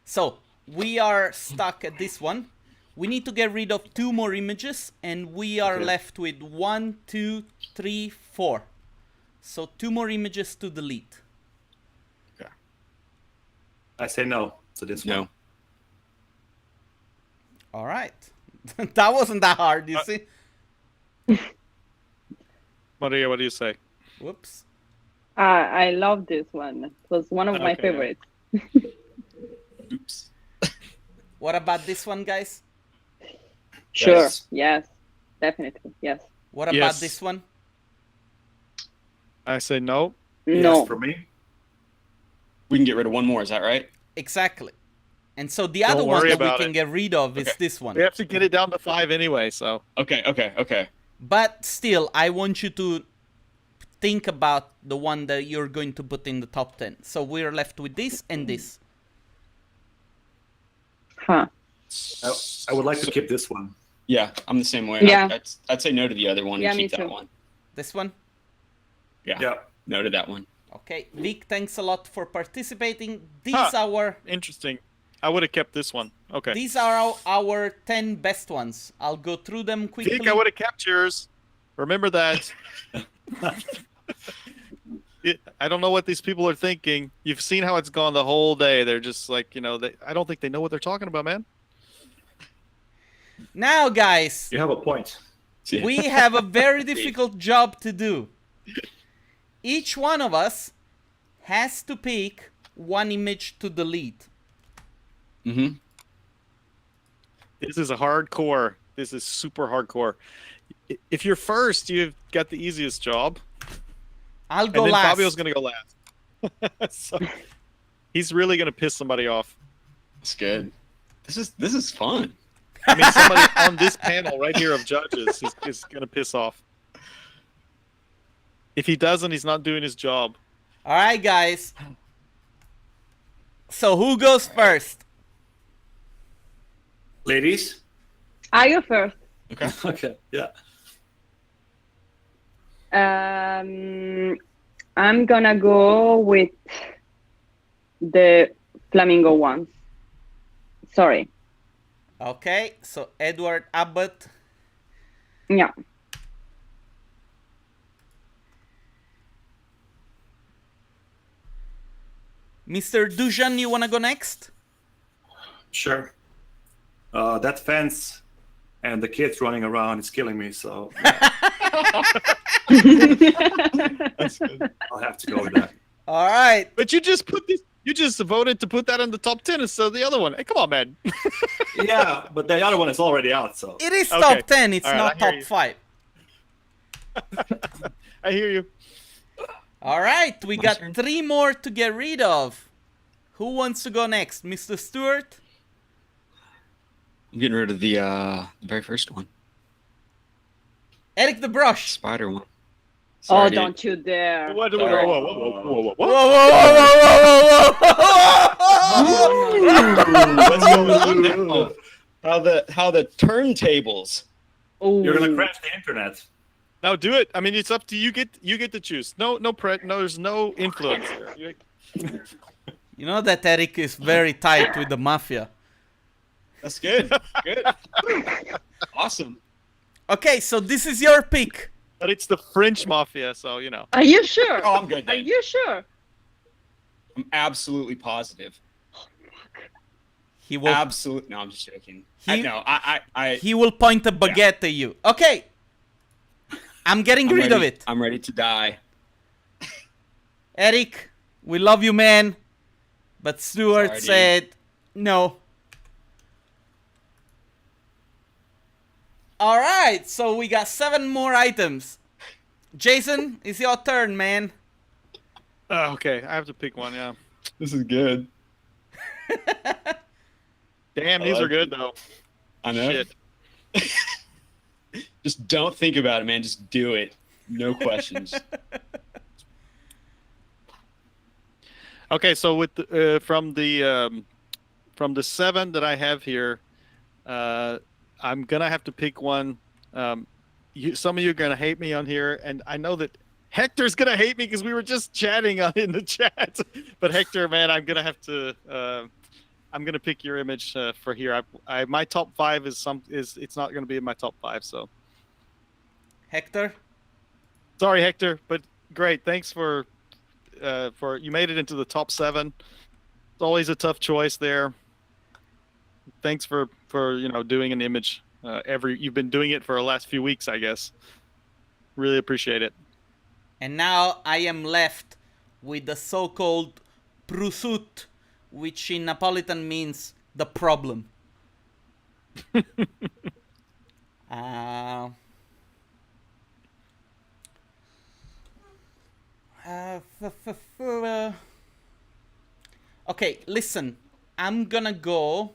So we are stuck at this one. We need to get rid of 2 more images, and we are Okay. left with 1, 2, 3, 4. So 2 more images to delete. I say no to this No. one. All right. That wasn't that hard, you see? Maria, what do you say? Whoops. I love this one. It was one of my Okay. favorites. Oops. What about this one, guys? Sure. Yes. Yes. Definitely. Yes. What about Yes. this one? I say no. No. Yes, for me. We can get rid of one more. Is that right? Exactly. And so the other Don't one worry that we about can it. get rid of is Okay. this one. We have to get it down to 5 anyway, so. Okay. But still, I want you to think about the one that you're going to put in the top 10. So we're left with this and this. Huh. I would like to keep this one. Yeah, I'm the same way. Yeah. I'd say no to the other one Yeah, and me keep that too. one. This one? Yeah. Yeah. No to that one. Okay. Vic, thanks a lot for participating. These Interesting. I would have kept this one. Okay. These are our 10 best ones. I'll go through them quickly. Vic, I would have kept yours. Remember that. I don't know what these people are thinking. You've seen how it's gone the whole day. They're just like, I don't think they know what they're talking about, man. Now, guys, You have a point. Yeah. we have a very difficult job to do. Each one of us has to pick one image to delete. Mm-hmm. This is a hardcore. This is super hardcore. If you're first, you've got the easiest job. I'll And go then last. Fabio's going to go last. So, he's really going to piss somebody off. That's good. This is fun. I mean, somebody on this panel right here of judges is going to piss off. If he doesn't, he's not doing his job. All right, guys. So who goes first? Ladies? I go first. Okay. Okay. Yeah. I'm gonna go with the flamingo ones. Sorry. Okay, so Edward Abbott. Yeah. Mr. Dujan, you wanna go next? Sure. That fence and the kids running around is killing me, so That's good. I'll have to go with that. All right. But you just put this. You just voted to put that in the top 10 instead of the other one. Hey, come on, man. Yeah, but the other one is already out. So It is Okay. top 10. It's All right, not I hear top you. 5. I hear you. All right. We My got turn. 3 more to get rid of. Who wants to go next? Mr. Stewart? I'm getting rid of the very first one, Eric the Brush. spider one. Oh, Sorry, dude. don't you dare. Whoa, Sorry. whoa, whoa, whoa, whoa, whoa, Whoa, whoa. whoa, whoa, whoa, whoa, whoa. What's going on now? How the turntables? Oh, you're gonna crash the internet. No, do it. I mean, it's up to you. You get to choose. No, there's no influence there. You know that Eric is very tight with the mafia. That's good. Good. Awesome. Okay, so this is your pick. But it's the French mafia, so you know. Are you sure? Oh, I'm good Are then. you sure? I'm absolutely positive. He will. Absolutely. No, I'm just joking. He- I He will point a baguette at you. Okay. I'm getting I'm rid of ready- it. I'm ready to die. Eric, we love you, man. But Stuart Sorry, dude. said no. All right, so we got 7 more items. Jason, it's your turn, man. Okay, I have to pick one. Yeah. This is good. Damn, I these like are good though. I know. Shit. Just don't think about it, man. Just do it. No questions. Okay, so with from the 7 that I have here, I'm gonna have to pick one. Some of you are gonna hate me on here, and I know that Hector's gonna hate me because we were just chatting in the chat. But Hector, man, I'm gonna have to. I'm gonna pick your image for here. My top 5 is it's not gonna be in my top 5. So Hector? sorry, Hector, but great. Thanks for you made it into the top 7. It's always a tough choice there. Thanks for doing an image you've been doing it for the last few weeks, I guess. Really appreciate it. And now I am left with the so-called prosciutto, which in Napolitan means the problem. Okay, listen. I'm gonna go.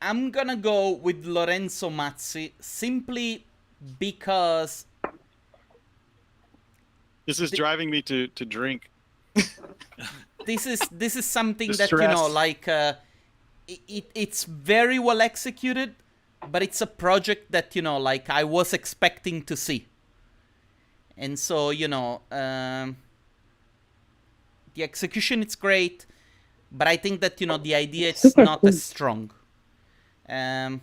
I'm gonna go with Lorenzo Mazzi simply because This is driving me to drink. this is something The that stress. it's very well executed, but it's a project that I was expecting to see, and so the execution is great, but I think that the idea is Super not cool. as strong, and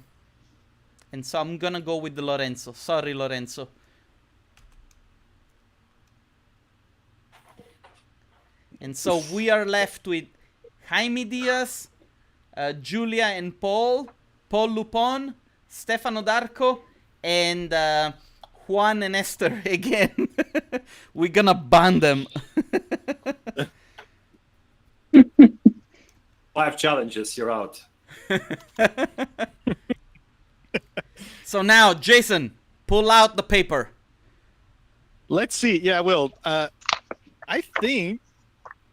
so I'm gonna go with the Lorenzo. Sorry, Lorenzo. And so we are left with Jaime Diaz, Julia and Pol Lupon, Stefano Darko, and Juan and Esther again. We're gonna ban them. 5 challenges, you're out. So now, Jason, pull out the paper. Let's see. Yeah, I will. I think,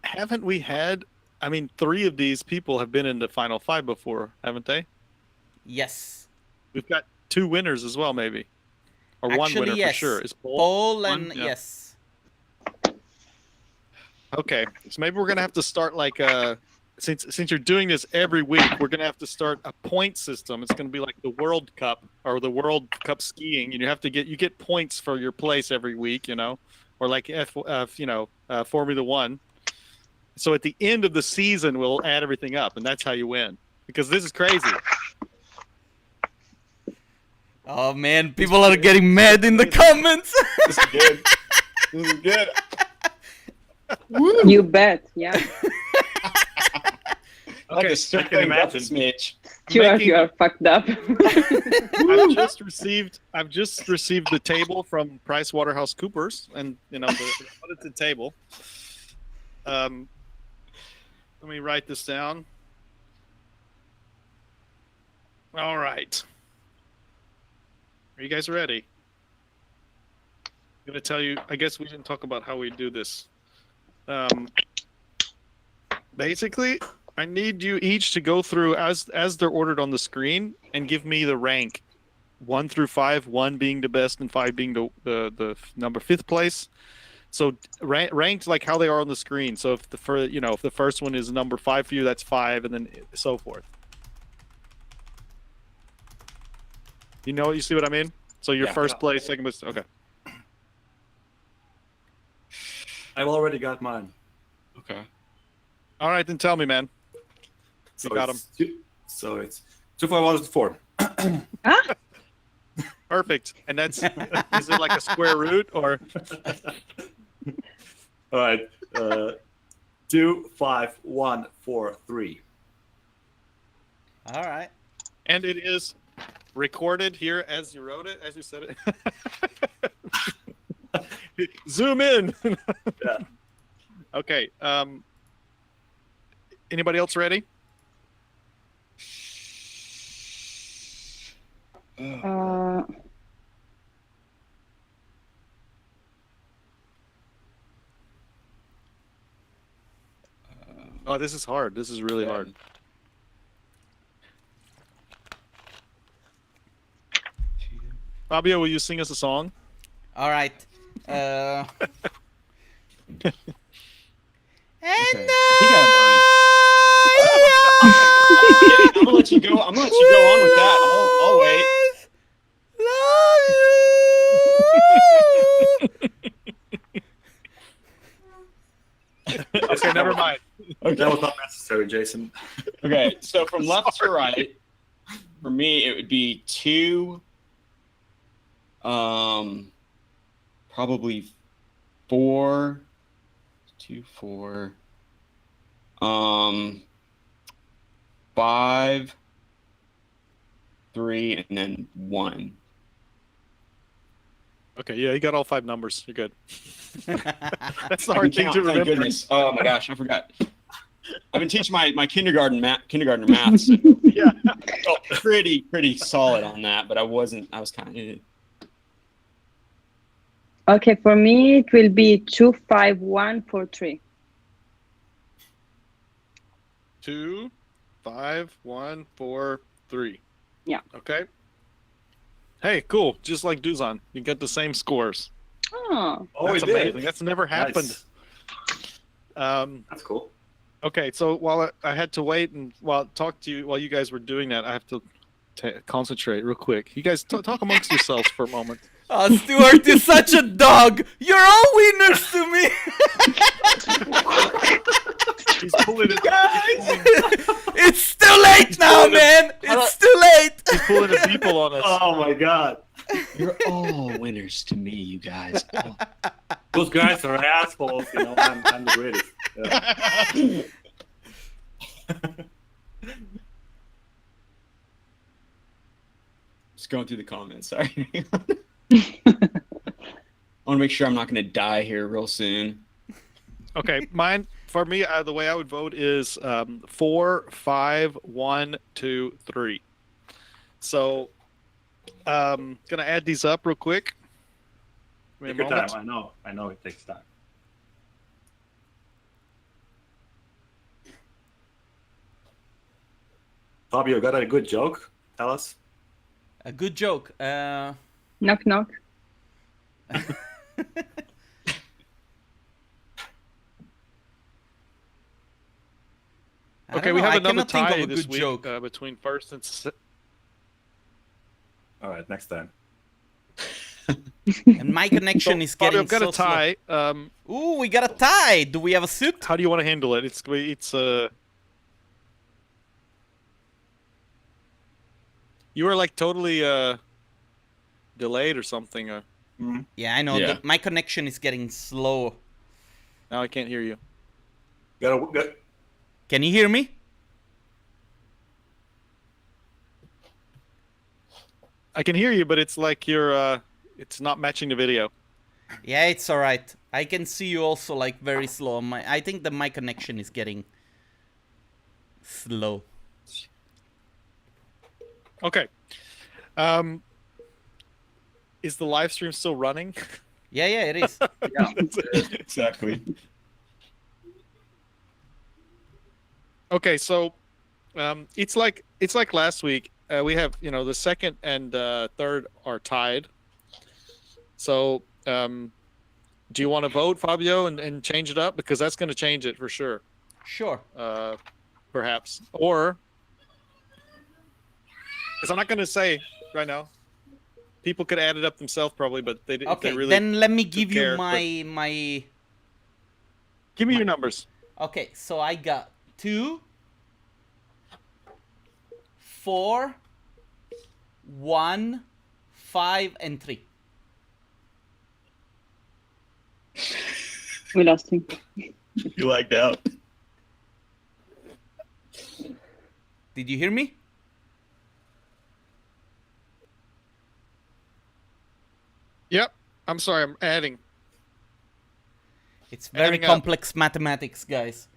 haven't we had? I mean, 3 of these people have been in the final 5 before, haven't they? Yes. We've got 2 winners as well, maybe, or one Actually, winner yes. for sure. Is Pol and one? Yeah. yes. Okay, so maybe we're gonna have to start like since you're doing this every week, we're gonna have to start a point system. It's gonna be like the World Cup or the World Cup skiing, and you get points for your place every week, or like Formula One. So at the end of the season, we'll add everything up, and that's how you win. Because this is crazy. Oh man, people are getting mad in the comments. This is good. This is good. You bet. Yeah. I like Okay, to stir I can things up a imagine. smidge. Stuart, you are fucked up. I've just received the table from PricewaterhouseCoopers, and the audited table. Let me write this down. All right. Are you guys ready? I'm gonna tell you. I guess we didn't talk about how we do this. Basically, I need you each to go through as they're ordered on the screen and give me the rank, 1 through 5. 1 being the best and 5 being the number 5th place. So ranked like how they are on the screen. So if the first one is number 5 for you, that's 5, and then so forth. You see what I mean? So your first place, second place. Okay. I've already got mine. Okay. All right, then tell me, man. So You got them. So it's 2, 5, 1, 4. Perfect. And that's is it like a square root or? All right. 2, 5, 1, 4, 3. All right. And it is recorded here as you wrote it, as you said it. Zoom in. Yeah. Okay. Anybody else ready? Oh, this is hard. This is really hard. Fabio, will you sing us a song? All right. And Okay. I think I have mine. I'm gonna let you go. I'm gonna let you go on with that. I'll wait. Okay, never mind. Okay. That was not necessary, Jason. Okay, so from left to right, for me it would be 2, probably 4, 2, 4, 5, 3, and then 1. Okay, yeah, you got all 5 numbers. You're good. That's the I hard can thing count, to thank remember. goodness. Oh my gosh, I forgot. I've been teaching my kindergartner math. So Yeah. felt pretty solid on that, but I was kind of. Okay, for me it will be 2, 5, 1, 4, 3. 2, 5, 1, 4, 3. Yeah. Okay. Hey, cool. Just like Duzan, you get the same scores. Oh. Oh, That's we did. amazing. That's never happened. Nice. That's cool. Okay, so while I had to wait and talk to you while you guys were doing that, I have to concentrate real quick. You guys talk amongst yourselves for a moment. Oh, Stuart is such a dog. You're all winners to me. He's pulling it. It's too late now, man. It's too late. He's pulling the people on us. Oh my God. You're all winners to me, you guys. Oh. Those guys are assholes. I'm the greatest. Yeah. Just going through the comments. Sorry. I want to make sure I'm not going to die here real soon. Okay, for me, the way I would vote is 4, 5, 1, 2, 3. So, gonna add these up real quick. Give me a Take your moment. time. I know it takes time. Fabio, got a good joke? Tell us. A good joke. Knock, knock. Okay, we have I another cannot think tie of a this good week joke. between first and All right, next time. And my connection is Fabio, getting I've got so a tie. slow. Ooh, we got a tie. Do we have a suit? How do you want to handle it? It's you were like totally delayed or something. Yeah, I know. Yeah. My connection is getting slow. Now I can't hear you. Can you hear me? I can hear you, but it's like you're it's not matching the video. Yeah, it's all right. I can see you also like very slow. I think my connection is getting slow. Okay. Is the live stream still running? Yeah, it is. Yeah, exactly. Okay, so it's like last week. We have, the second and third are tied. So do you want to vote, Fabio, and change it up? Because that's going to change it for sure. Sure. Perhaps. Or, because I'm not going to say right now. People could add it up themselves probably, but they didn't. Okay, really then let me give you care, my... Give me your numbers. Okay, so I got 2, 4, 1, 5, and 3. We lost him. You lagged out. Did you hear me? Yep. I'm sorry. I'm adding. It's very complex mathematics, guys.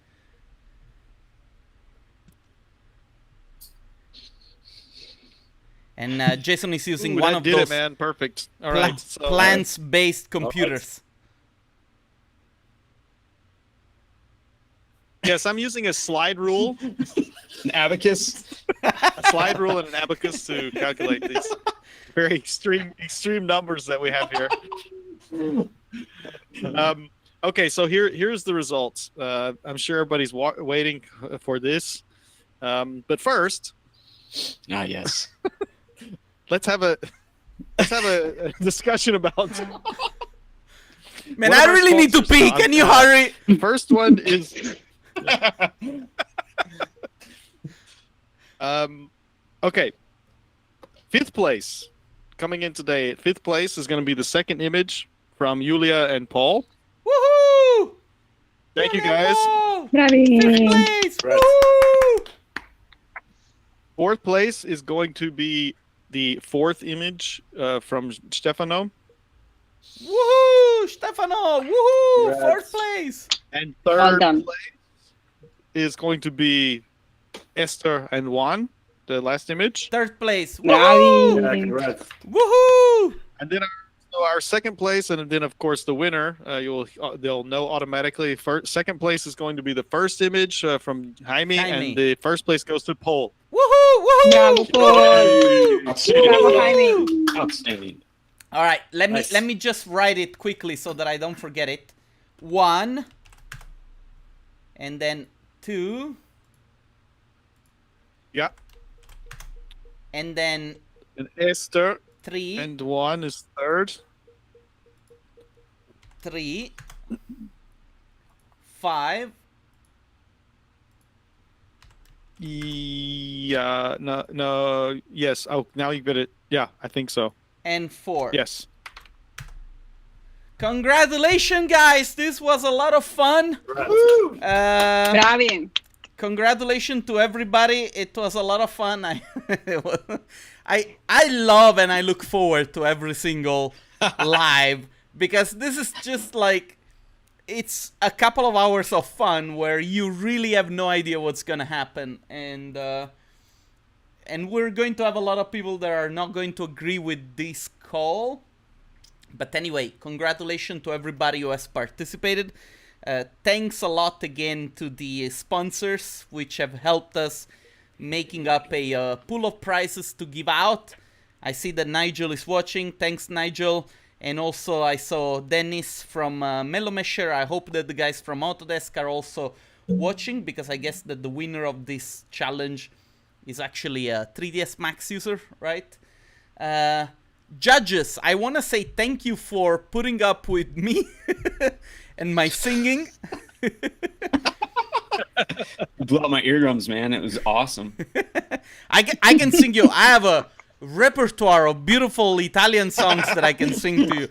And Jason is using one of those man. Perfect. All right. So, plants-based computers. Yes, I'm using a slide rule. An abacus. A slide rule and an abacus to calculate these very extreme numbers that we have here. Okay, so here's the results. I'm sure everybody's waiting for this. But first, yes. let's have a discussion about. Man, I really need to pee. Can you hurry? First one is. Okay. 5th place coming in today. 5th place is going to be the second image from Julia and Paul. Woohoo! Thank you, guys. Bravi. 5th place. Woo! 4th place is going to be the 4th image from Stefano. Woohoo! Stefano! Woohoo! Congrats. 4th place. And Well 3rd done. place is going to be Esther and Juan, the last image. 3rd place. Bravi. Woohoo! Yeah, congrats. Woohoo! And then our 2nd place, and then of course the winner. They'll know automatically. Second place is going to be the first image from Jaime, and the 1st place goes to Pol. Woohoo! Woohoo! Bravo, Paul. Outstanding. Bravo, Jaime. Outstanding. All right, let Nice. me just write it quickly so that I don't forget it. 1, and then 2, Yeah. and then And Esther 3, and Juan is 3rd. 3, 5, Yeah. No. Yes. Oh, now you get it. Yeah, I think so. and 4. Yes. Congratulations, guys! This was a lot of fun. Bravi. Congratulations to everybody. It was a lot of fun. I love and I look forward to every single live, because this is just like, it's a couple of hours of fun where you really have no idea what's gonna happen, and we're going to have a lot of people that are not going to agree with this call. But anyway, congratulations to everybody who has participated. Thanks a lot again to the sponsors, which have helped us making up a pool of prizes to give out. I see that Nigel is watching. Thanks, Nigel. And also I saw Dennis from Mellowmesher. I hope that the guys from Autodesk are also watching, because I guess that the winner of this challenge is actually a 3ds Max user, right? Judges, I want to say thank you for putting up with me and my singing. You blew out my eardrums, man. It was awesome. I can sing you. I have a repertoire of beautiful Italian songs that I can sing to you.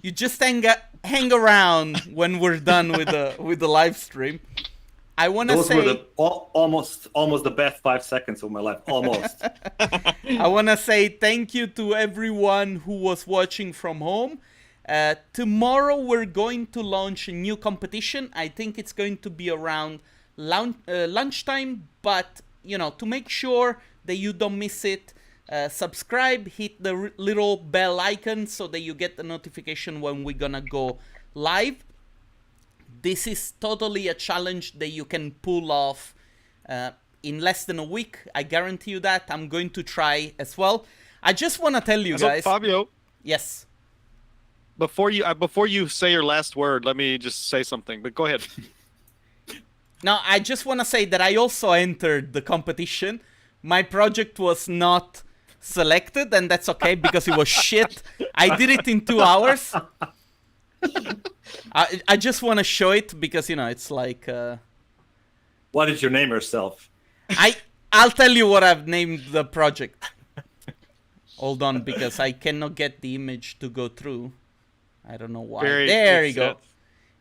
You just hang around when we're done with the live stream. I want to Those say... were almost the best 5 seconds of my life. Almost. I want to say thank you to everyone who was watching from home. Tomorrow we're going to launch a new competition. I think it's going to be around lunchtime, but you know, to make sure that you don't miss it, subscribe, hit the little bell icon so that you get the notification when we're gonna go live. This is totally a challenge that you can pull off in less than a week. I guarantee you that. I'm going to try as well. I just want to tell you guys, Fabio. Yes. Before you say your last word, let me just say something. But go ahead. Now, I just want to say that I also entered the competition. My project was not selected, and that's okay because it was shit. I did it in 2 hours. I just want to show it because, you know, it's like... What did you name yourself? I'll tell you what I've named the project. Hold on, because I cannot get the image to go through. I don't know why. There you go.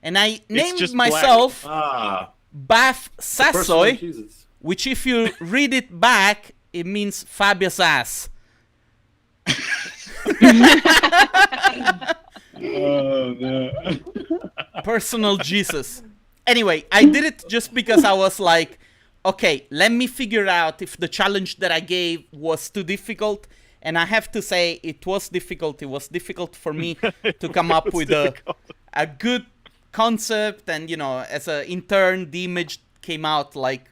And I named myself Baf Sassoy, which if you read it back, it means Fabio's ass. Oh, no. Personal Jesus. Anyway, I did it just because I was like, okay, let me figure out if the challenge that I gave was too difficult. And I have to say, it was difficult. It was difficult for me to come up with a good concept. And, you know, as an intern, the image came out like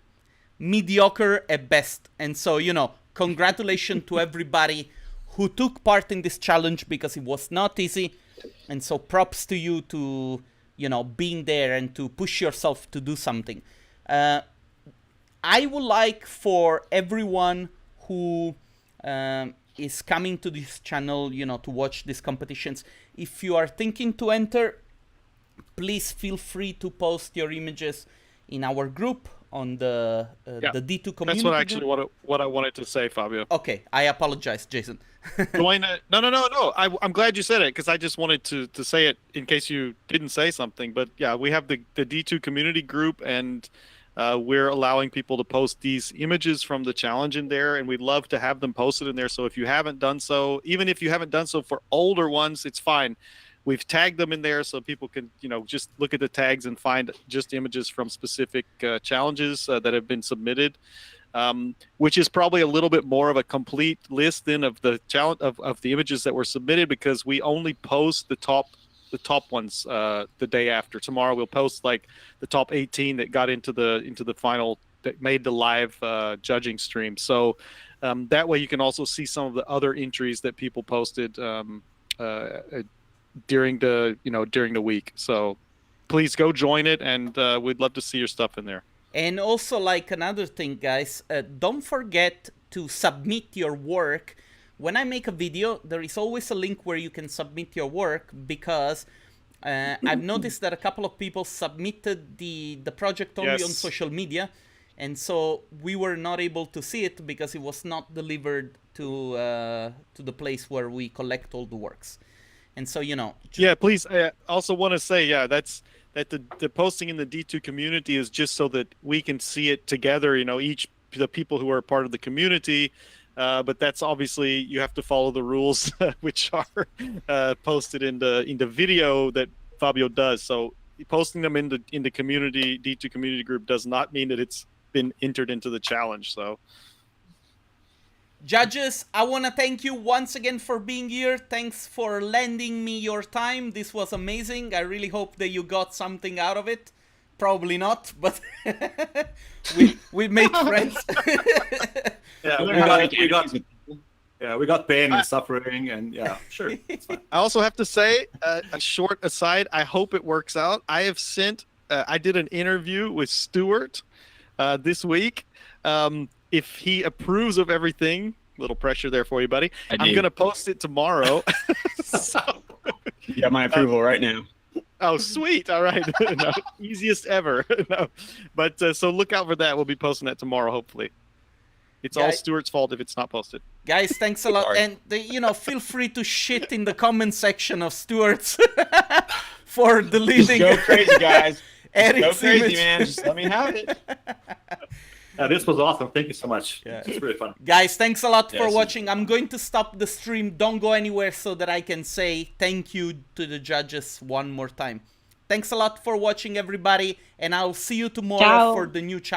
mediocre at best. And so, you know, congratulations to everybody who took part in this challenge because it was not easy. And so props to you to, you know, being there and to push yourself to do something. I would like for everyone who... is coming to this channel, you know, to watch these competitions. If you are thinking to enter, please feel free to post your images in our group on the D2 community. That's what I wanted to say, Fabio. Okay, I apologize, Jason. Join it. No. I'm glad you said it because I just wanted to say it in case you didn't say something. But yeah, we have the D2 community group, and we're allowing people to post these images from the challenge in there, and we'd love to have them posted in there. So if you haven't done so, even if you haven't done so for older ones, it's fine. We've tagged them in there so people can, you know, just look at the tags and find just images from specific challenges that have been submitted, which is probably a little bit more of a complete list then of the challenge of the images that were submitted, because we only post the top ones the day after. Tomorrow we'll post like the top 18 that got into the final, that made the live judging stream. So that way you can also see some of the other entries that people posted during the week. So please go join it, and we'd love to see your stuff in there. And also, like, another thing, guys, don't forget to submit your work. When I make a video, there is always a link where you can submit your work, because I've noticed that a couple of people submitted the project only on social media, and so we were not able to see it because it was not delivered to the place where we collect all the works. And so, you know... Yeah, please, I also want to say, that the posting in the D2 community is just so that we can see it together, you know, the people who are part of the community. But that's obviously, you have to follow the rules, which are posted in the video that Fabio does. So posting them in the community, D2 community group, does not mean that it's been entered into the challenge. So, judges, I want to thank you once again for being here. Thanks for lending me your time. This was amazing. I really hope that you got something out of it. Probably not, but we made friends. we got pain and suffering, and sure, it's fine. I also have to say, a short aside, I hope it works out. I did an interview with Stuart this week. If he approves of everything, little pressure there for you, buddy. I'm going to post it tomorrow. You got my approval right now. Oh, sweet. All right. No, easiest ever. No. But so look out for that. We'll be posting that tomorrow, hopefully. It's all Stuart's fault if it's not posted. Guys, thanks a lot. Sorry. And, feel free to shit in the comment section of Stuart's for deleting. Just go crazy, guys. Eric's Go crazy, image. man. Just let me have it. This was awesome. Thank you so much. Yeah. It's really fun. Guys, thanks a lot for Yes. watching. I'm going to stop the stream. Don't go anywhere so that I can say thank you to the judges one more time. Thanks a lot for watching, everybody, and I'll see you tomorrow Ciao. for the new challenge.